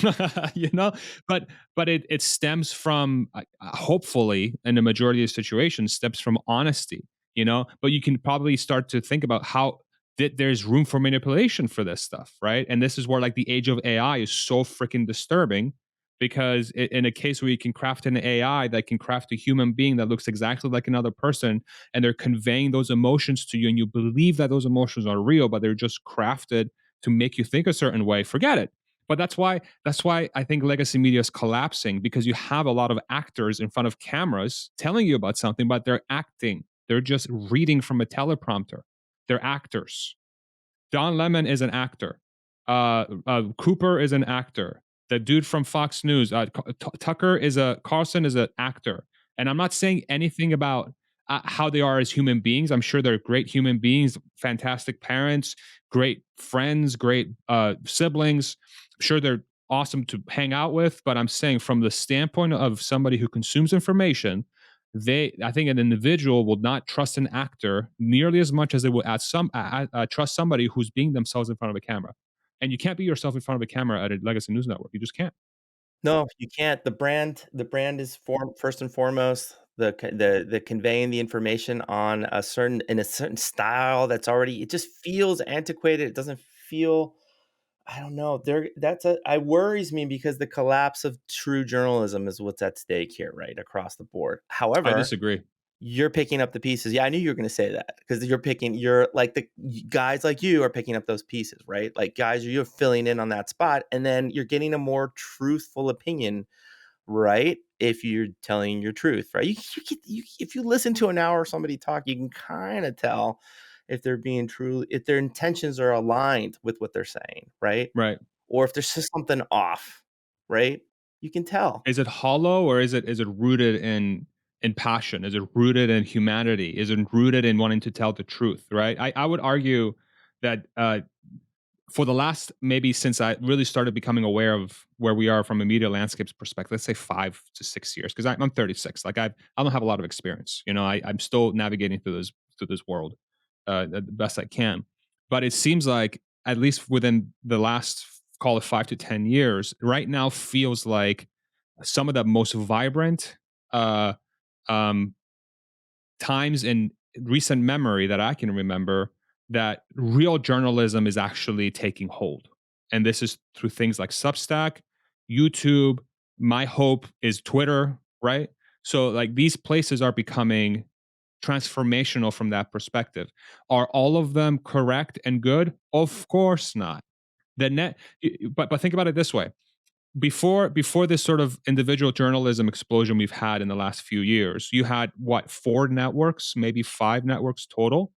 you know, but it stems from hopefully in the majority of situations stems from honesty. But you can probably start to think about how there's room for manipulation for this stuff, right? And this is where like the age of AI is so freaking disturbing, because in a case where you can craft an AI that can craft a human being that looks exactly like another person, and they're conveying those emotions to you, and you believe that those emotions are real, but they're just crafted to make you think a certain way, forget it. But that's why I think legacy media is collapsing, because you have a lot of actors in front of cameras telling you about something, but they're acting. They're just reading from a teleprompter. They're actors. Don Lemon is an actor. Cooper is an actor. The dude from Fox News, Tucker is a Carlson is an actor. And I'm not saying anything about how they are as human beings. I'm sure they're great human beings, fantastic parents, great friends, great siblings. I'm sure they're awesome to hang out with. But I'm saying from the standpoint of somebody who consumes information, I think an individual will not trust an actor nearly as much as they will trust somebody who's being themselves in front of a camera. And you can't be yourself in front of a camera at a legacy news network. You just can't. No, you can't. The brand is first and foremost, the conveying the information on a certain style that's already, it just feels antiquated. It doesn't feel, I don't know. I worries me because the collapse of true journalism is what's at stake here, right? Across the board. I However, disagree. you're picking up the pieces. Yeah, I knew you were gonna say that because you're like guys like you are picking up those pieces, right? Like guys, you're filling in on that spot, and then you're getting a more truthful opinion, right? If you're telling your truth, right? If you listen to an hour of somebody talk, you can kind of tell if they're being true, if their intentions are aligned with what they're saying, right? Right. Or if there's just something off, right? You can tell. Is it hollow, or is it rooted in passion? Is it rooted in humanity? Is it rooted in wanting to tell the truth? Right. I would argue that for the last, maybe since I really started becoming aware of where we are from a media landscapes perspective, let's say 5 to 6 years, because I'm 36. Like I don't have a lot of experience. I'm still navigating through this world the best I can. But it seems like at least within the last, call it 5 to 10 years, right now feels like some of the most vibrant uh, um, times in recent memory that I can remember, that real journalism is actually taking hold. And this is through things like Substack, YouTube. My hope is Twitter, right? So, like, these places are becoming transformational from that perspective. Are all of them correct and good? Of course not. The net, but think about it this way: before this sort of individual journalism explosion we've had in the last few years, you had what, four networks, maybe five networks total,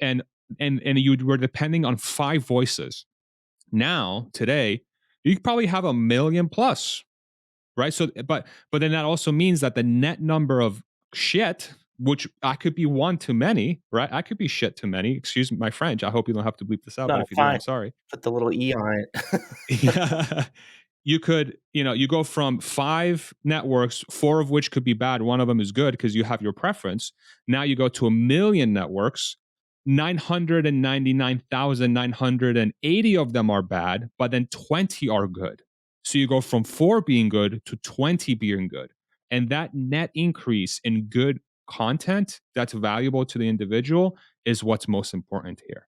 and you were depending on five voices. Now, today, you probably have a million plus, right? So, but then that also means that the net number of shit, which I could be one too many, right? I could be shit too many. Excuse my French. I hope you don't have to bleep this out, but No, if you do, fine. I'm sorry. Put the little E on it. Yeah. You go from five networks, four of which could be bad, one of them is good because you have your preference. Now you go to a million networks, 999,980 of them are bad, but then 20 are good. So you go from four being good to 20 being good. And that net increase in good content that's valuable to the individual is what's most important here.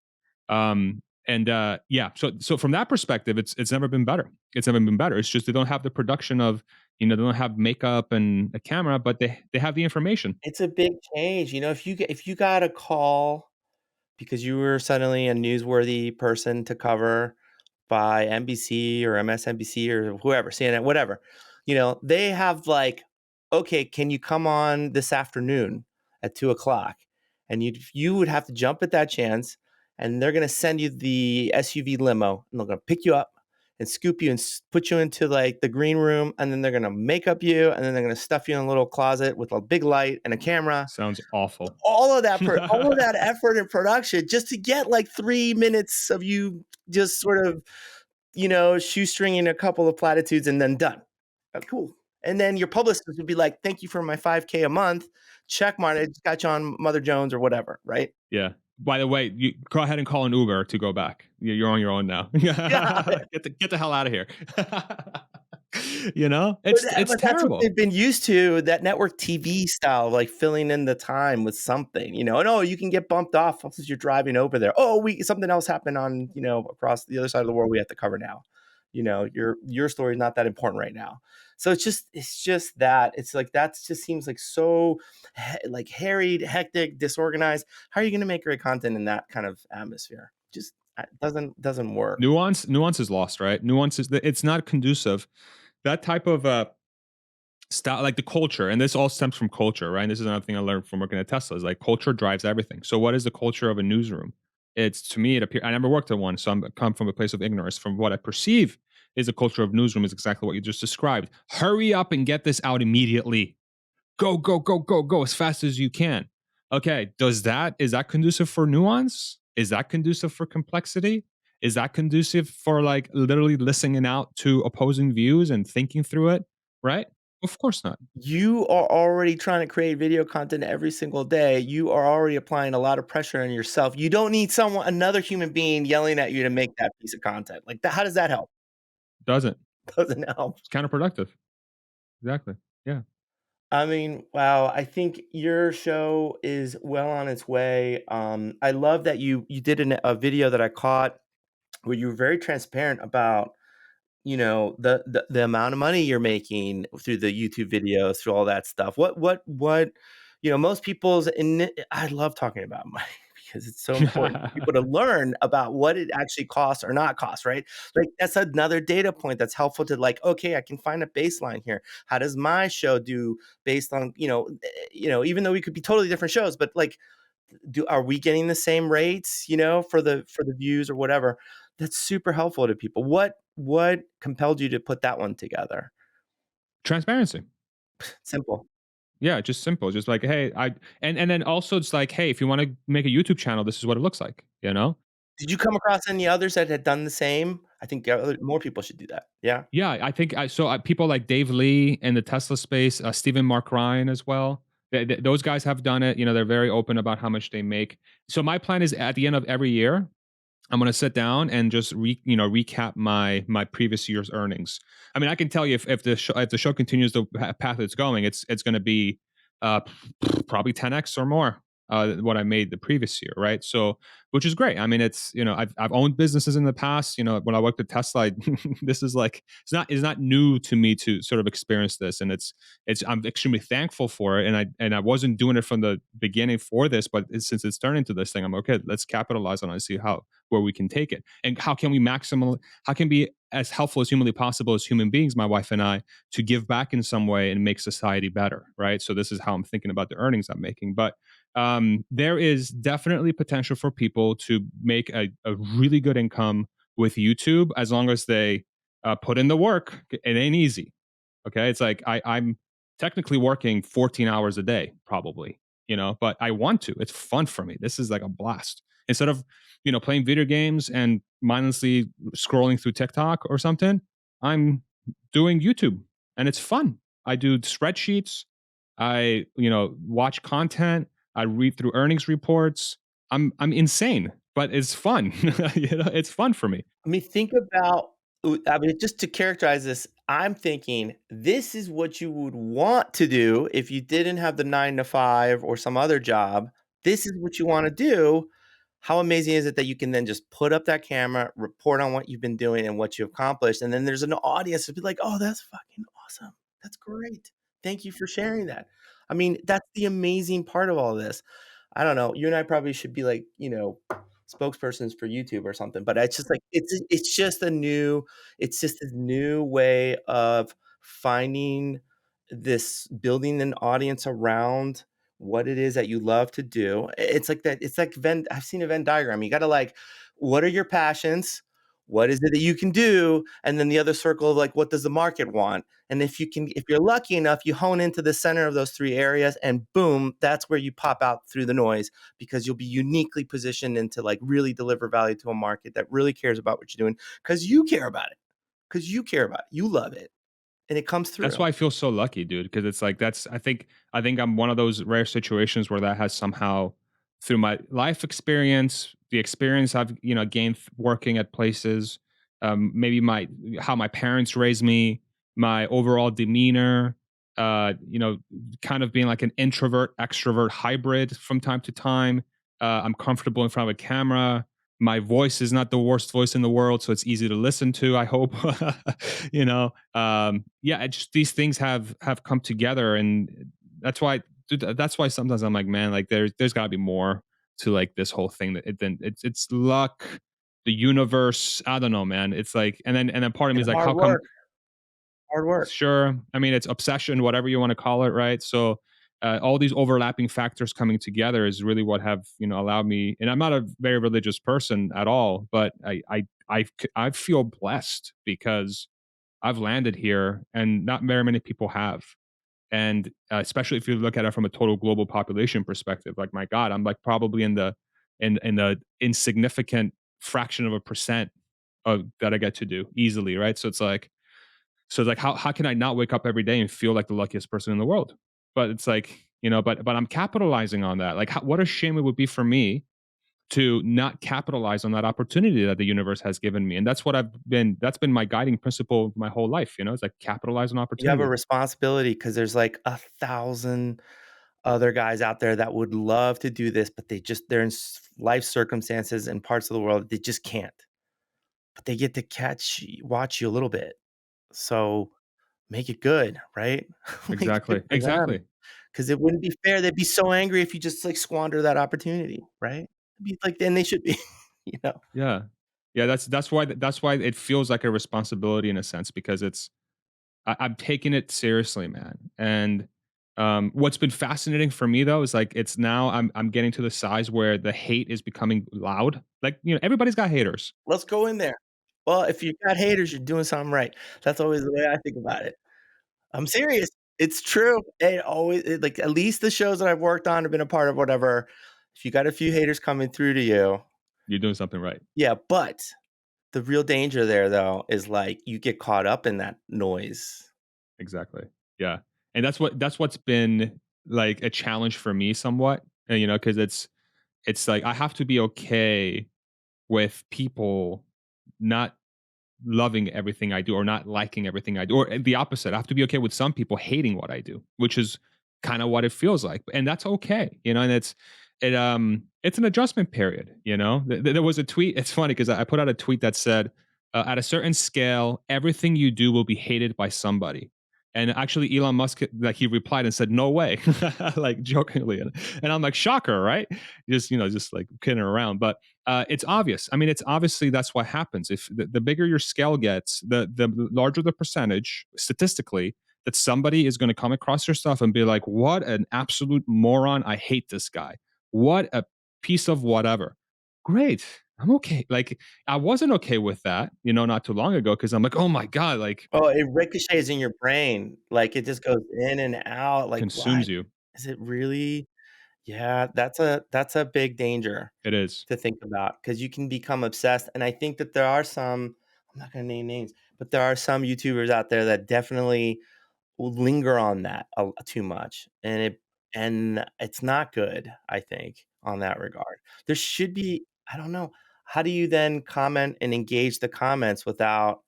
And yeah, so from that perspective, it's never been better. It's never been better. It's just they don't have the production of, they don't have makeup and a camera, but they have the information. It's a big change, if you got a call because you were suddenly a newsworthy person to cover by NBC or MSNBC or whoever, CNN, whatever, they have like, okay, can you come on this afternoon at 2 o'clock? And you would have to jump at that chance, and they're going to send you the SUV limo, and they're going to pick you up and scoop you and put you into like the green room, and then they're going to make up you, and then they're going to stuff you in a little closet with a big light and a camera. Sounds awful. All of that effort and production just to get like 3 minutes of you just sort of, shoestringing a couple of platitudes and then done. Cool. And then your publicist would be like, "Thank you for my 5K a month. Check mark. I just got you on Mother Jones or whatever." Right? Yeah. By the way, you go ahead and call an Uber to go back. You're on your own now. Got it. Get the hell out of here. You know? But It's that's what terrible. they've been used to, that network TV style, like, filling in the time with something, and, "Oh, you can get bumped off as you're driving over there. Oh, we something else happened on, across the other side of the world we have to cover now." Your story is not that important right now. So it's just that. It's like that just seems like so, like, harried, hectic, disorganized. How are you gonna make great content in that kind of atmosphere? Just, doesn't work. Nuance is lost, right? Nuance is it's not conducive. That type of style, like the culture, and this all stems from culture, right? And this is another thing I learned from working at Tesla is like culture drives everything. So what is the culture of a newsroom? It's to me, it appears I never worked at one, so I'm come from a place of ignorance. From what I perceive is the culture of newsroom is exactly what you just described. Hurry up and get this out immediately. Go, go, go, go, go as fast as you can. Okay, is that conducive for nuance? Is that conducive for complexity? Is that conducive for like literally listening out to opposing views and thinking through it? Right? Of course not. You are already trying to create video content every single day. You are already applying a lot of pressure on yourself. You don't need another human being yelling at you to make that piece of content. Like that, how does that help? Doesn't. Doesn't help. It's counterproductive. Exactly. Yeah. I mean, wow, I think your show is well on its way. I love that you did a video that I caught where you were very transparent about the amount of money you're making through the YouTube videos, through all that stuff. Most people's in I love talking about money because it's so important for people to learn about what it actually costs or not costs, right? Like that's another data point that's helpful to like, okay, I can find a baseline here. How does my show do based on, even though we could be totally different shows, but like do are we getting the same rates, for the views or whatever? That's super helpful to people. What compelled you to put that one together? Transparency. Simple. Yeah, just simple. Just like, hey, and then also it's like, hey, if you want to make a YouTube channel, this is what it looks like, you know? Did you come across any others that had done the same? I think more people should do that. Yeah. Yeah, I think people like Dave Lee in the Tesla space, Stephen Mark Ryan as well. Those guys have done it. You know, they're very open about how much they make. So my plan is at the end of every year, I'm gonna sit down and just recap my previous year's earnings. I mean, I can tell you if the show continues the path it's going, it's gonna be uh, probably 10x or more what I made the previous year, right? So, which is great. I mean, I've owned businesses in the past. You know, when I worked at Tesla, this is like it's not new to me to sort of experience this, and it's I'm extremely thankful for it. And I wasn't doing it from the beginning for this, but since it's turned into this thing, I'm okay. Let's capitalize on it and see where we can take it, and how can be as helpful as humanly possible as human beings, my wife and I, to give back in some way and make society better, right? So this is how I'm thinking about the earnings I'm making. But there is definitely potential for people to make a really good income with YouTube as long as they put in the work. It ain't easy. Okay. It's like I'm technically working 14 hours a day, probably, but I want to. It's fun for me. This is like a blast. Instead of, playing video games and mindlessly scrolling through TikTok or something, I'm doing YouTube and it's fun. I do spreadsheets. I, watch content. I read through earnings reports. I'm insane, but it's fun. It's fun for me. I mean, think about I mean, just to characterize this, I'm thinking this is what you would want to do if you didn't have the 9 to 5 or some other job. This is what you wanna do. How amazing is it that you can then just put up that camera, report on what you've been doing and what you accomplished, and then there's an audience to be like, "Oh, that's fucking awesome. That's great. Thank you for sharing that." I mean, that's the amazing part of all this. I don't know, you and I probably should be like, spokespersons for YouTube or something, but it's just like it's just a new way of finding building an audience around what it is that you love to do. It's like that. It's like I've seen a Venn diagram. You got to like, what are your passions? What is it that you can do? And then the other circle of like, what does the market want? And if you're lucky enough, you hone into the center of those three areas, and boom, that's where you pop out through the noise because you'll be uniquely positioned into like really deliver value to a market that really cares about what you're doing because you care about it, because you care about it, you love it, and it comes That's through. why I feel so lucky, dude. Because it's like I think I'm one of those rare situations where that has somehow, through my life experience, the experience I've gained working at places, maybe my how my parents raised me, my overall demeanor, you know, kind of being like an introvert extrovert hybrid from time to time. I'm comfortable in front of a camera. My voice is not the worst voice in the world, so it's easy to listen to, I hope. Yeah, just these things have come together, and that's why, dude, that's why sometimes I'm like, man, like there's got to be more to like this whole thing. That then it's luck, the universe. I don't know, man. It's like, and then part of me And is like, hard how come? work, hard work. Sure. I mean, it's obsession, whatever you want to call it, right? So, all these overlapping factors coming together is really what have allowed me. And I'm not a very religious person at all, but I feel blessed because I've landed here, and not very many people have. And especially if you look at it from a total global population perspective, like my God, I'm like probably in the insignificant fraction of a percent of that I get to do easily, right? So it's like, how can I not wake up every day and feel like the luckiest person in the world? But it's like, but I'm capitalizing on that. Like, what a shame it would be for me to not capitalize on that opportunity that the universe has given me. And that's been my guiding principle my whole life. It's like capitalize on You have a opportunity. responsibility because there's like 1,000 other guys out there that would love to do this, but they're in life circumstances in parts of the world they just can't. But they get to watch you a little bit. So make it good, right? Make it good Exactly. for them. Exactly. Because it wouldn't be fair. They'd be so angry if you just like squander that opportunity, right? It'd be like, then they should be, you know. Yeah. Yeah. That's why it feels like a responsibility in a sense, because I'm taking it seriously, man. And what's been fascinating for me though is like it's now I'm getting to the size where the hate is becoming loud. Like everybody's got haters. Let's go in there. Well, if you've got haters, you're doing something right. That's always the way I think about it. I'm serious. It's true. Like, at least the shows that I've worked on or been a part of, whatever, if you got a few haters coming through to you, You're doing something right. yeah, but the real danger there, though, is, like, you get caught up in that noise. Exactly. Yeah. And that's what's been like a challenge for me somewhat. And, because it's like I have to be okay with people not loving everything I do or not liking everything I do, or the opposite. I have to be okay with some people hating what I do, which is kind of what it feels like, and that's okay, and it's an adjustment period. There was a tweet. It's funny because I put out a tweet that said, "At a certain scale, everything you do will be hated by somebody." And actually, Elon Musk, like he replied and said, "No way," like jokingly, and I'm like, shocker, right? Just like kidding around, but it's obvious. I mean, it's obviously that's what happens. If the bigger your scale gets, the larger the percentage statistically that somebody is going to come across your stuff and be like, "What an absolute moron! I hate this guy. What a piece of whatever." Great, I'm okay. Like I wasn't okay with that, not too long ago because I'm like, "Oh my god!" Like Oh, it ricochets in your brain, like, it just goes in and out, like, "What? consumes you. Is it really?" Yeah, that's a big danger It is. to think about because you can become obsessed, and I think that there are some, I'm not gonna name names, but there are some YouTubers out there that definitely will linger on that too much, and it's not good, I think, on that regard. There should be, I don't know, how do you then comment and engage the comments without,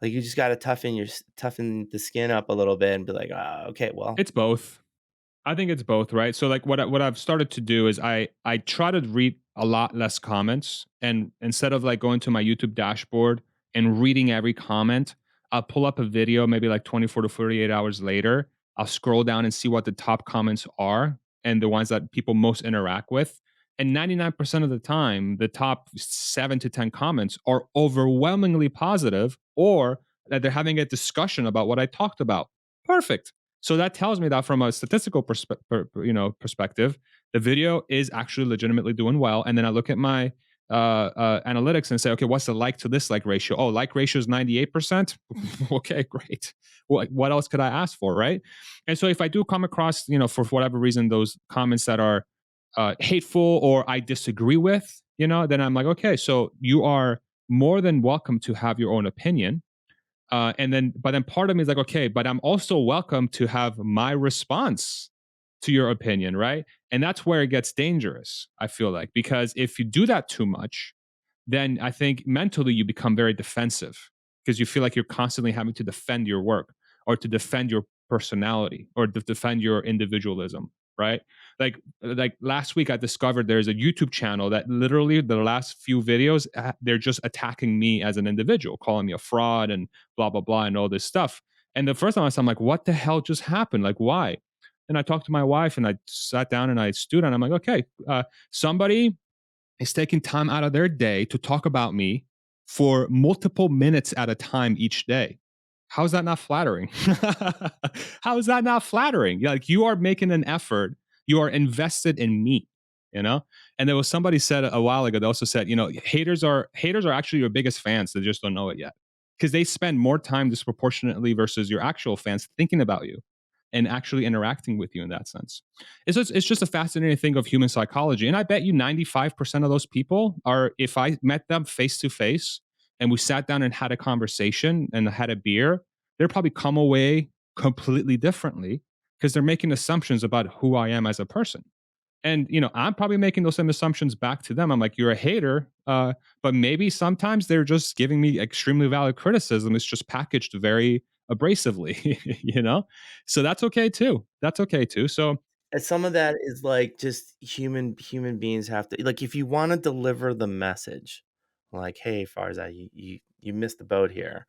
like, you just gotta toughen the skin up a little bit and be like, "Ah, okay, well." It's both. I think it's both, right? So like what I've started to do is I try to read a lot less comments, and instead of like going to my YouTube dashboard and reading every comment, I'll pull up a video maybe like 24 to 48 hours later. I'll scroll down and see what the top comments are and the ones that people most interact with. And 99% of the time, the top 7 to 10 comments are overwhelmingly positive, or that they're having a discussion about what I talked about. Perfect. So that tells me that from a statistical perspective, the video is actually legitimately doing well. And then I look at my analytics and say, okay, what's the like to dislike ratio? Oh, like ratio is 98%. Okay, great. What else could I ask for, right? And so if I do come across, for whatever reason, those comments that are hateful or I disagree with, then I'm like, okay, so you are more than welcome to have your own opinion, but then part of me is like, okay, but I'm also welcome to have my response to your opinion, right? And that's where it gets dangerous, I feel like, because if you do that too much, then I think mentally you become very defensive. because you feel like you're constantly having to defend your work or to defend your personality or to defend your individualism, right? Like last week I discovered there's a YouTube channel that literally the last few videos they're just attacking me as an individual, calling me a fraud and blah blah blah and all this stuff. And the first time I saw, I'm like, what the hell just happened? Like, why? And I talked to my wife and I sat down and I stood and I'm like, okay, somebody is taking time out of their day to talk about me for multiple minutes at a time each day. How is that not flattering? How is that not flattering? Like you are making an effort, you are invested in me, you know? And there was somebody said a while ago, they also said, haters are actually your biggest fans. They just don't know it yet. Because they spend more time disproportionately versus your actual fans thinking about you and actually interacting with you in that sense. It's just a fascinating thing of human psychology. And I bet you 95% of those people are, if I met them face to face and we sat down and had a conversation and had a beer, they'll probably come away completely differently because they're making assumptions about who I am as a person. And I'm probably making those same assumptions back to them. I'm like, you're a hater, but maybe sometimes they're just giving me extremely valid criticism. It's just packaged very abrasively, So that's okay too. That's okay too. So And some of that is, like, just human beings have to like, if you wanna deliver the message, like, "Hey, Farzad, you missed the boat here."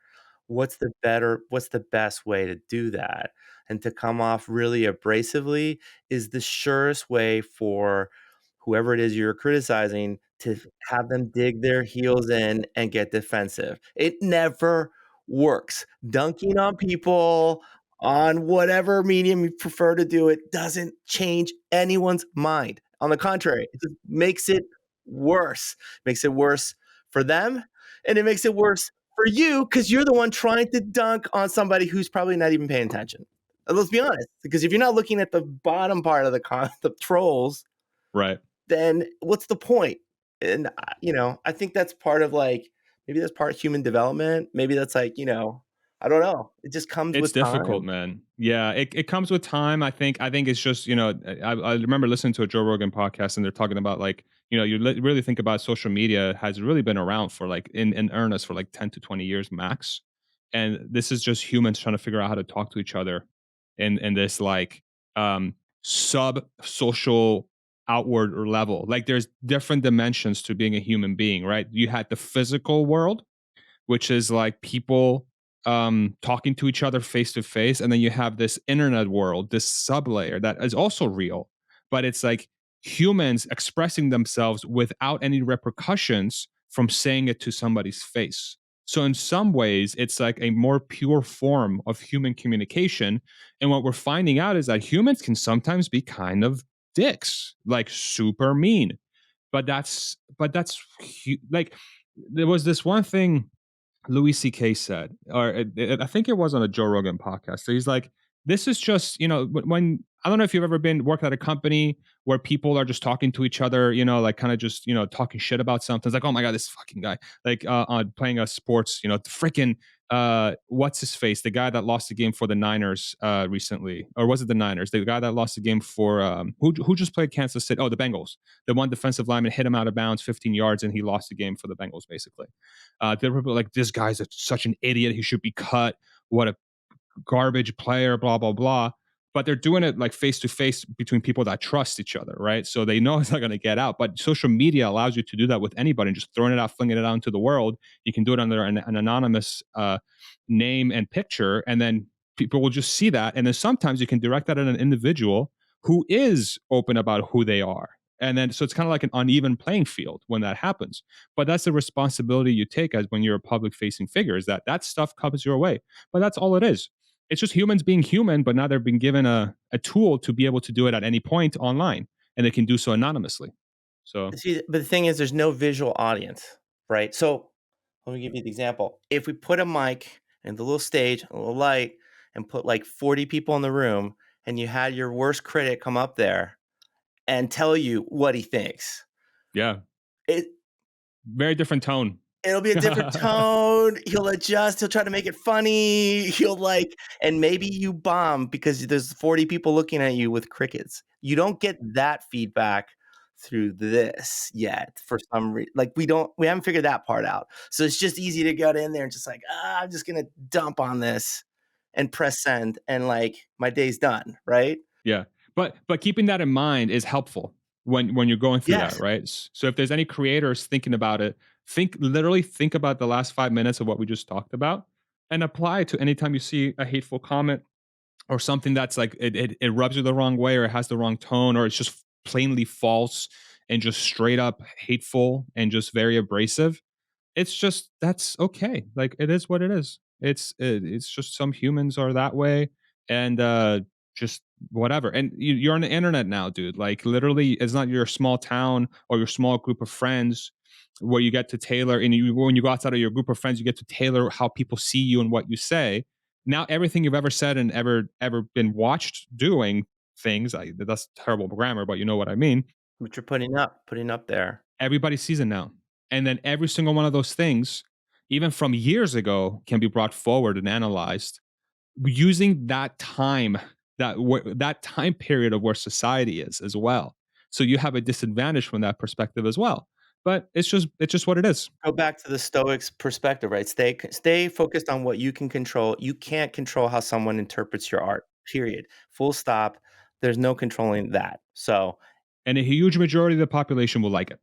What's the best way to do that? And to come off really abrasively is the surest way for whoever it is you're criticizing to have them dig their heels in and get defensive. It never works. Dunking on people on whatever medium you prefer to do it doesn't change anyone's mind. On the contrary, it just makes it worse. Makes it worse for them, and it makes it worse for you because you're the one trying to dunk on somebody who's probably not even paying attention. Let's be honest, because if you're not looking at the bottom part of the trolls, right. then what's the point? And I think that's part of like maybe that's part of human development. Maybe that's like I don't know. It just comes It's with difficult, time. man. Yeah, it comes with time. I think it's just, I remember listening to a Joe Rogan podcast and they're talking about like, really think about social media has really been around for like in earnest for like 10 to 20 years max. And this is just humans trying to figure out how to talk to each other in this like sub social outward level. Like there's different dimensions to being a human being, right? You had the physical world, which is like people talking to each other face to face, and then you have this internet world, this sublayer that is also real, but it's like humans expressing themselves without any repercussions from saying it to somebody's face. So in some ways, it's like a more pure form of human communication. And what we're finding out is that humans can sometimes be kind of dicks, like super mean. But that's like there was this one thing Louis C.K. said, or I think it was on a Joe Rogan podcast. So he's like, "This is just when I don't know if you've ever been worked at a company where people are just talking to each other, like kind of just talking shit about something. It's like, oh my god, this fucking guy, like on playing a sports, freaking what's his face, the guy that lost the game for the Niners recently, or was it the Niners? The guy that lost the game for who just played Kansas City? Oh, the Bengals. The one defensive lineman hit him out of bounds 15 yards, and he lost the game for the Bengals, basically. They were like, this guy's such an idiot. He should be cut. What a garbage player, blah, blah, blah. But they're doing it like face to face between people that trust each other, right? So they know it's not going to get out. But social media allows you to do that with anybody and just throwing it out, flinging it out into the world. You can do it under an anonymous name and picture, and then people will just see that. And then sometimes you can direct that at an individual who is open about who they are. And then so it's kind of like an uneven playing field when that happens. But that's the responsibility you take as when you're a public facing figure, is that stuff comes your way. But that's all it is. It's just humans being human, but now they're being given a tool to be able to do it at any point online, and they can do so anonymously. So See, but the thing is, there's no visual audience, right? So let me give you the example. If we put a mic and the little stage, a little light, and put like 40 people in the room, and you had your worst critic come up there and tell you what he thinks, yeah, it very different tone. it'll be a different tone. He'll adjust. He'll try to make it funny. He'll like, and maybe you bomb because there's 40 people looking at you with crickets. You don't get that feedback through this yet for some reason. Like we haven't figured that part out. So it's just easy to get in there and just like, I'm just gonna dump on this and press send and like my day's done, right? Yeah. But keeping that in mind is helpful when you're going through that, Yes. right? So if there's any creators thinking about it, think about the last 5 minutes of what we just talked about and apply it to anytime you see a hateful comment or something that's like it rubs you the wrong way or it has the wrong tone or it's just plainly false and just straight up hateful and just very abrasive. It's just that's okay. Like it is what it is. It's just some humans are that way, and just whatever. And you're on the internet now, dude. Like literally, it's not your small town or your small group of friends where you get to tailor. And when you go outside of your group of friends, you get to tailor how people see you and what you say. Now, everything you've ever said and ever been watched doing things. That's terrible grammar, but you know what I mean. What you're putting up there. Everybody sees it now. And then every single one of those things, even from years ago, can be brought forward and analyzed using that time, that time period of where society is as well. So you have a disadvantage from that perspective as well. But it's just what it is. Go back to the Stoics perspective, right? Stay focused on what you can control. You can't control how someone interprets your art, period. Full stop. There's no controlling that. So, And a huge majority of the population will like it.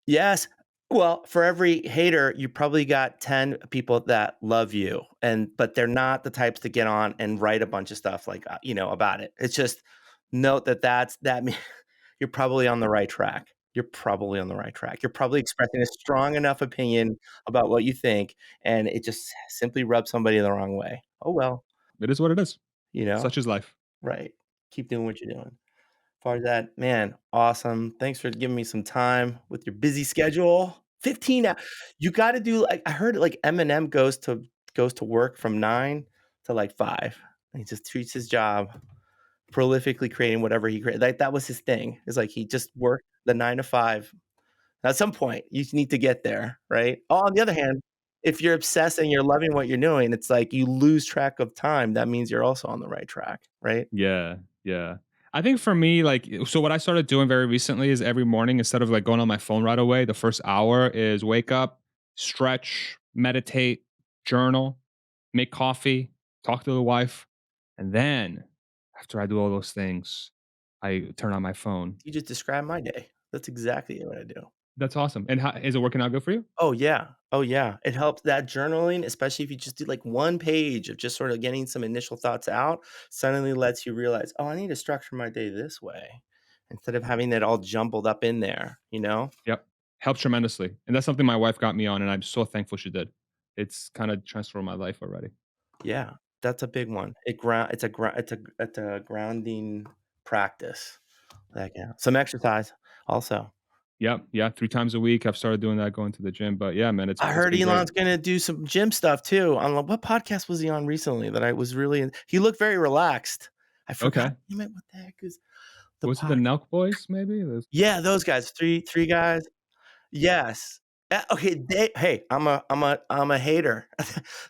yes, well, for every hater, you probably got 10 people that love you, but they're not the types to get on and write a bunch of stuff like, about it. It's just note that you're probably on the right track. You're probably on the right track. You're probably expressing a strong enough opinion about what you think, and it just simply rubs somebody the wrong way. Oh, well, It is what it is. you know? Such is life. Right. Keep doing what you're doing. Farzad, man, awesome. Thanks for giving me some time with your busy schedule. 15 hou You gotta do like I heard like Eminem goes to work from 9 to like 5. He just treats his job prolifically creating whatever he created. Like, that was his thing. It's like he just worked the 9 to 5. At some point, you need to get there, right? On the other hand, if you're obsessed and you're loving what you're doing, it's like you lose track of time. That means you're also on the right track, right? Yeah, yeah. I think for me, like, so what I started doing very recently is every morning, instead of like going on my phone right away, the first hour is wake up, stretch, meditate, journal, make coffee, talk to the wife. And then after I do all those things, I turn on my phone. You just described my day. That's exactly what I do. That's awesome. And how, is it working out good for you? Oh, yeah. Oh, yeah. It helps that journaling, especially if you just do like one page of just sort of getting some initial thoughts out, suddenly lets you realize, oh, I need to structure my day this way instead of having it all jumbled up in there, you know? Yep. Helps tremendously. And that's something my wife got me on. And I'm so thankful she did. It's kind of transformed my life already. Yeah, that's a big one. It's a grounding practice. That yeah. Some exercise also. Yep. Yeah. 3 times a week. I've started doing that, going to the gym. But yeah, man, I it's heard been great. Elon's gonna do some gym stuff too. On what podcast was he on recently that I was really he looked very relaxed. I forgot Okay. damn it, what the heck is the Was it the pod Nelk Boys, maybe? Those Yeah, those guys, three guys. Yes. Okay, I'm a hater.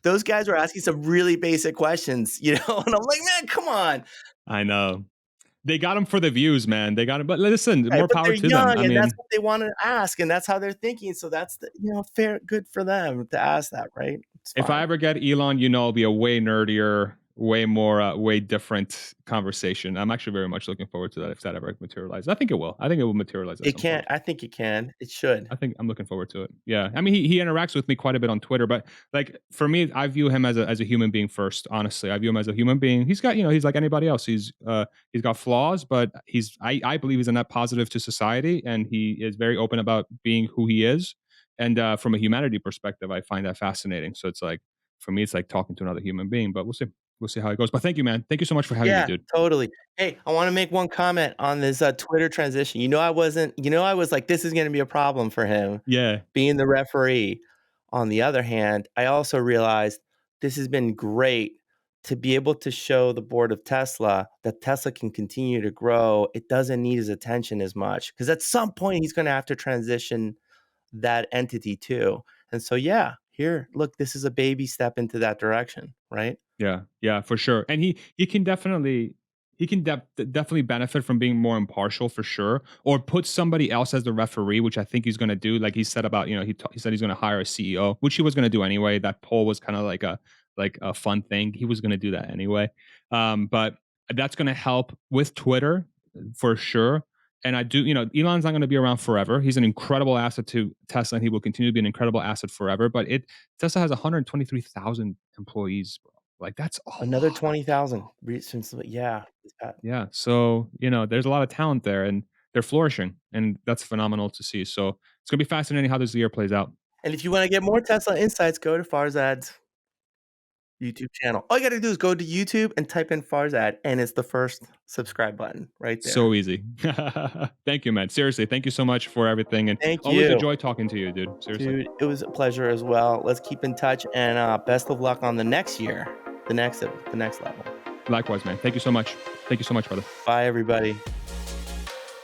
Those guys were asking some really basic questions, and I'm like, "Man, come on." I know. They got got 'em for the views, man. They got 'em but listen, Right, more but power they're to them. young, I and that's mean, what they wanna ask, and that's how they're thinking, so that's fair good for them to ask that, right? It's if I fine. ever get Elon, it'll be a way nerdier, way more, way different conversation. I'm actually very much looking forward to that if that ever materializes. I think it will. I think it will materialize at It some can point. I think it can. It should. I think I'm looking forward to it. Yeah. I mean, he interacts with me quite a bit on Twitter, but like for me, I view him as a human being first. Honestly, I view him as a human being. He's got, he's like anybody else. He's got flaws, but I believe he's a net positive to society, and he is very open about being who he is. And from a humanity perspective, I find that fascinating. So it's like for me, it's like talking to another human being. But we'll see. We'll see how it goes. But thank you, man. Thank you so much for having me, Yeah, dude. totally. Hey, I wanna make one comment on this, Twitter transition. I was like, "This is gonna be a problem for him." Yeah. Being the referee. On the other hand, I also realized this has been great to be able to show the board of Tesla that Tesla can continue to grow. It doesn't need his attention as much because at some point he's going to have to transition that entity too. And so, yeah, here, look, this is a baby step into that direction, right? Yeah, yeah, for sure. And he can definitely he can definitely benefit from being more impartial for sure, or put somebody else as the referee, which I think he's going to do. Like he said about, he said he's going to hire a CEO, which he was going to do anyway. That poll was kind of like a fun thing. He was going to do that anyway. But that's going to help with Twitter for sure. And I do, Elon's not going to be around forever. He's an incredible asset to Tesla, and he will continue to be an incredible asset forever. But Tesla has 123,000 employees, bro. Like that's a Another lot of 20,000 people. since yeah. Yeah. So, there's a lot of talent there and they're flourishing, and that's phenomenal to see. So it's gonna be fascinating how this year plays out. And if you wanna get more Tesla insights, go to Farzad's YouTube channel. All you gotta do is go to YouTube and type in Farzad, and it's the first subscribe button right there. So easy. Thank you, man. Seriously, thank you so much for everything. And Thank always a you. joy talking to you, dude. Seriously. Dude, it was a pleasure as well. Let's keep in touch, and, best of luck on the next year, the next level. Likewise, man. Thank you so much. Thank you so much, brother. Bye, everybody.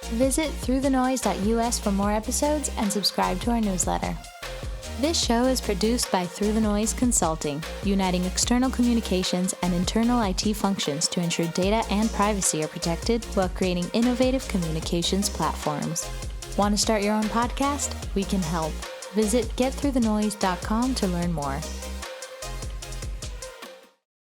Visit throughthenoise.us for more episodes and subscribe to our newsletter. This show is produced by Through the Noise Consulting, uniting external communications and internal IT functions to ensure data and privacy are protected while creating innovative communications platforms. Want to start your own podcast? We can help. Visit getthroughthenoise.com to learn more.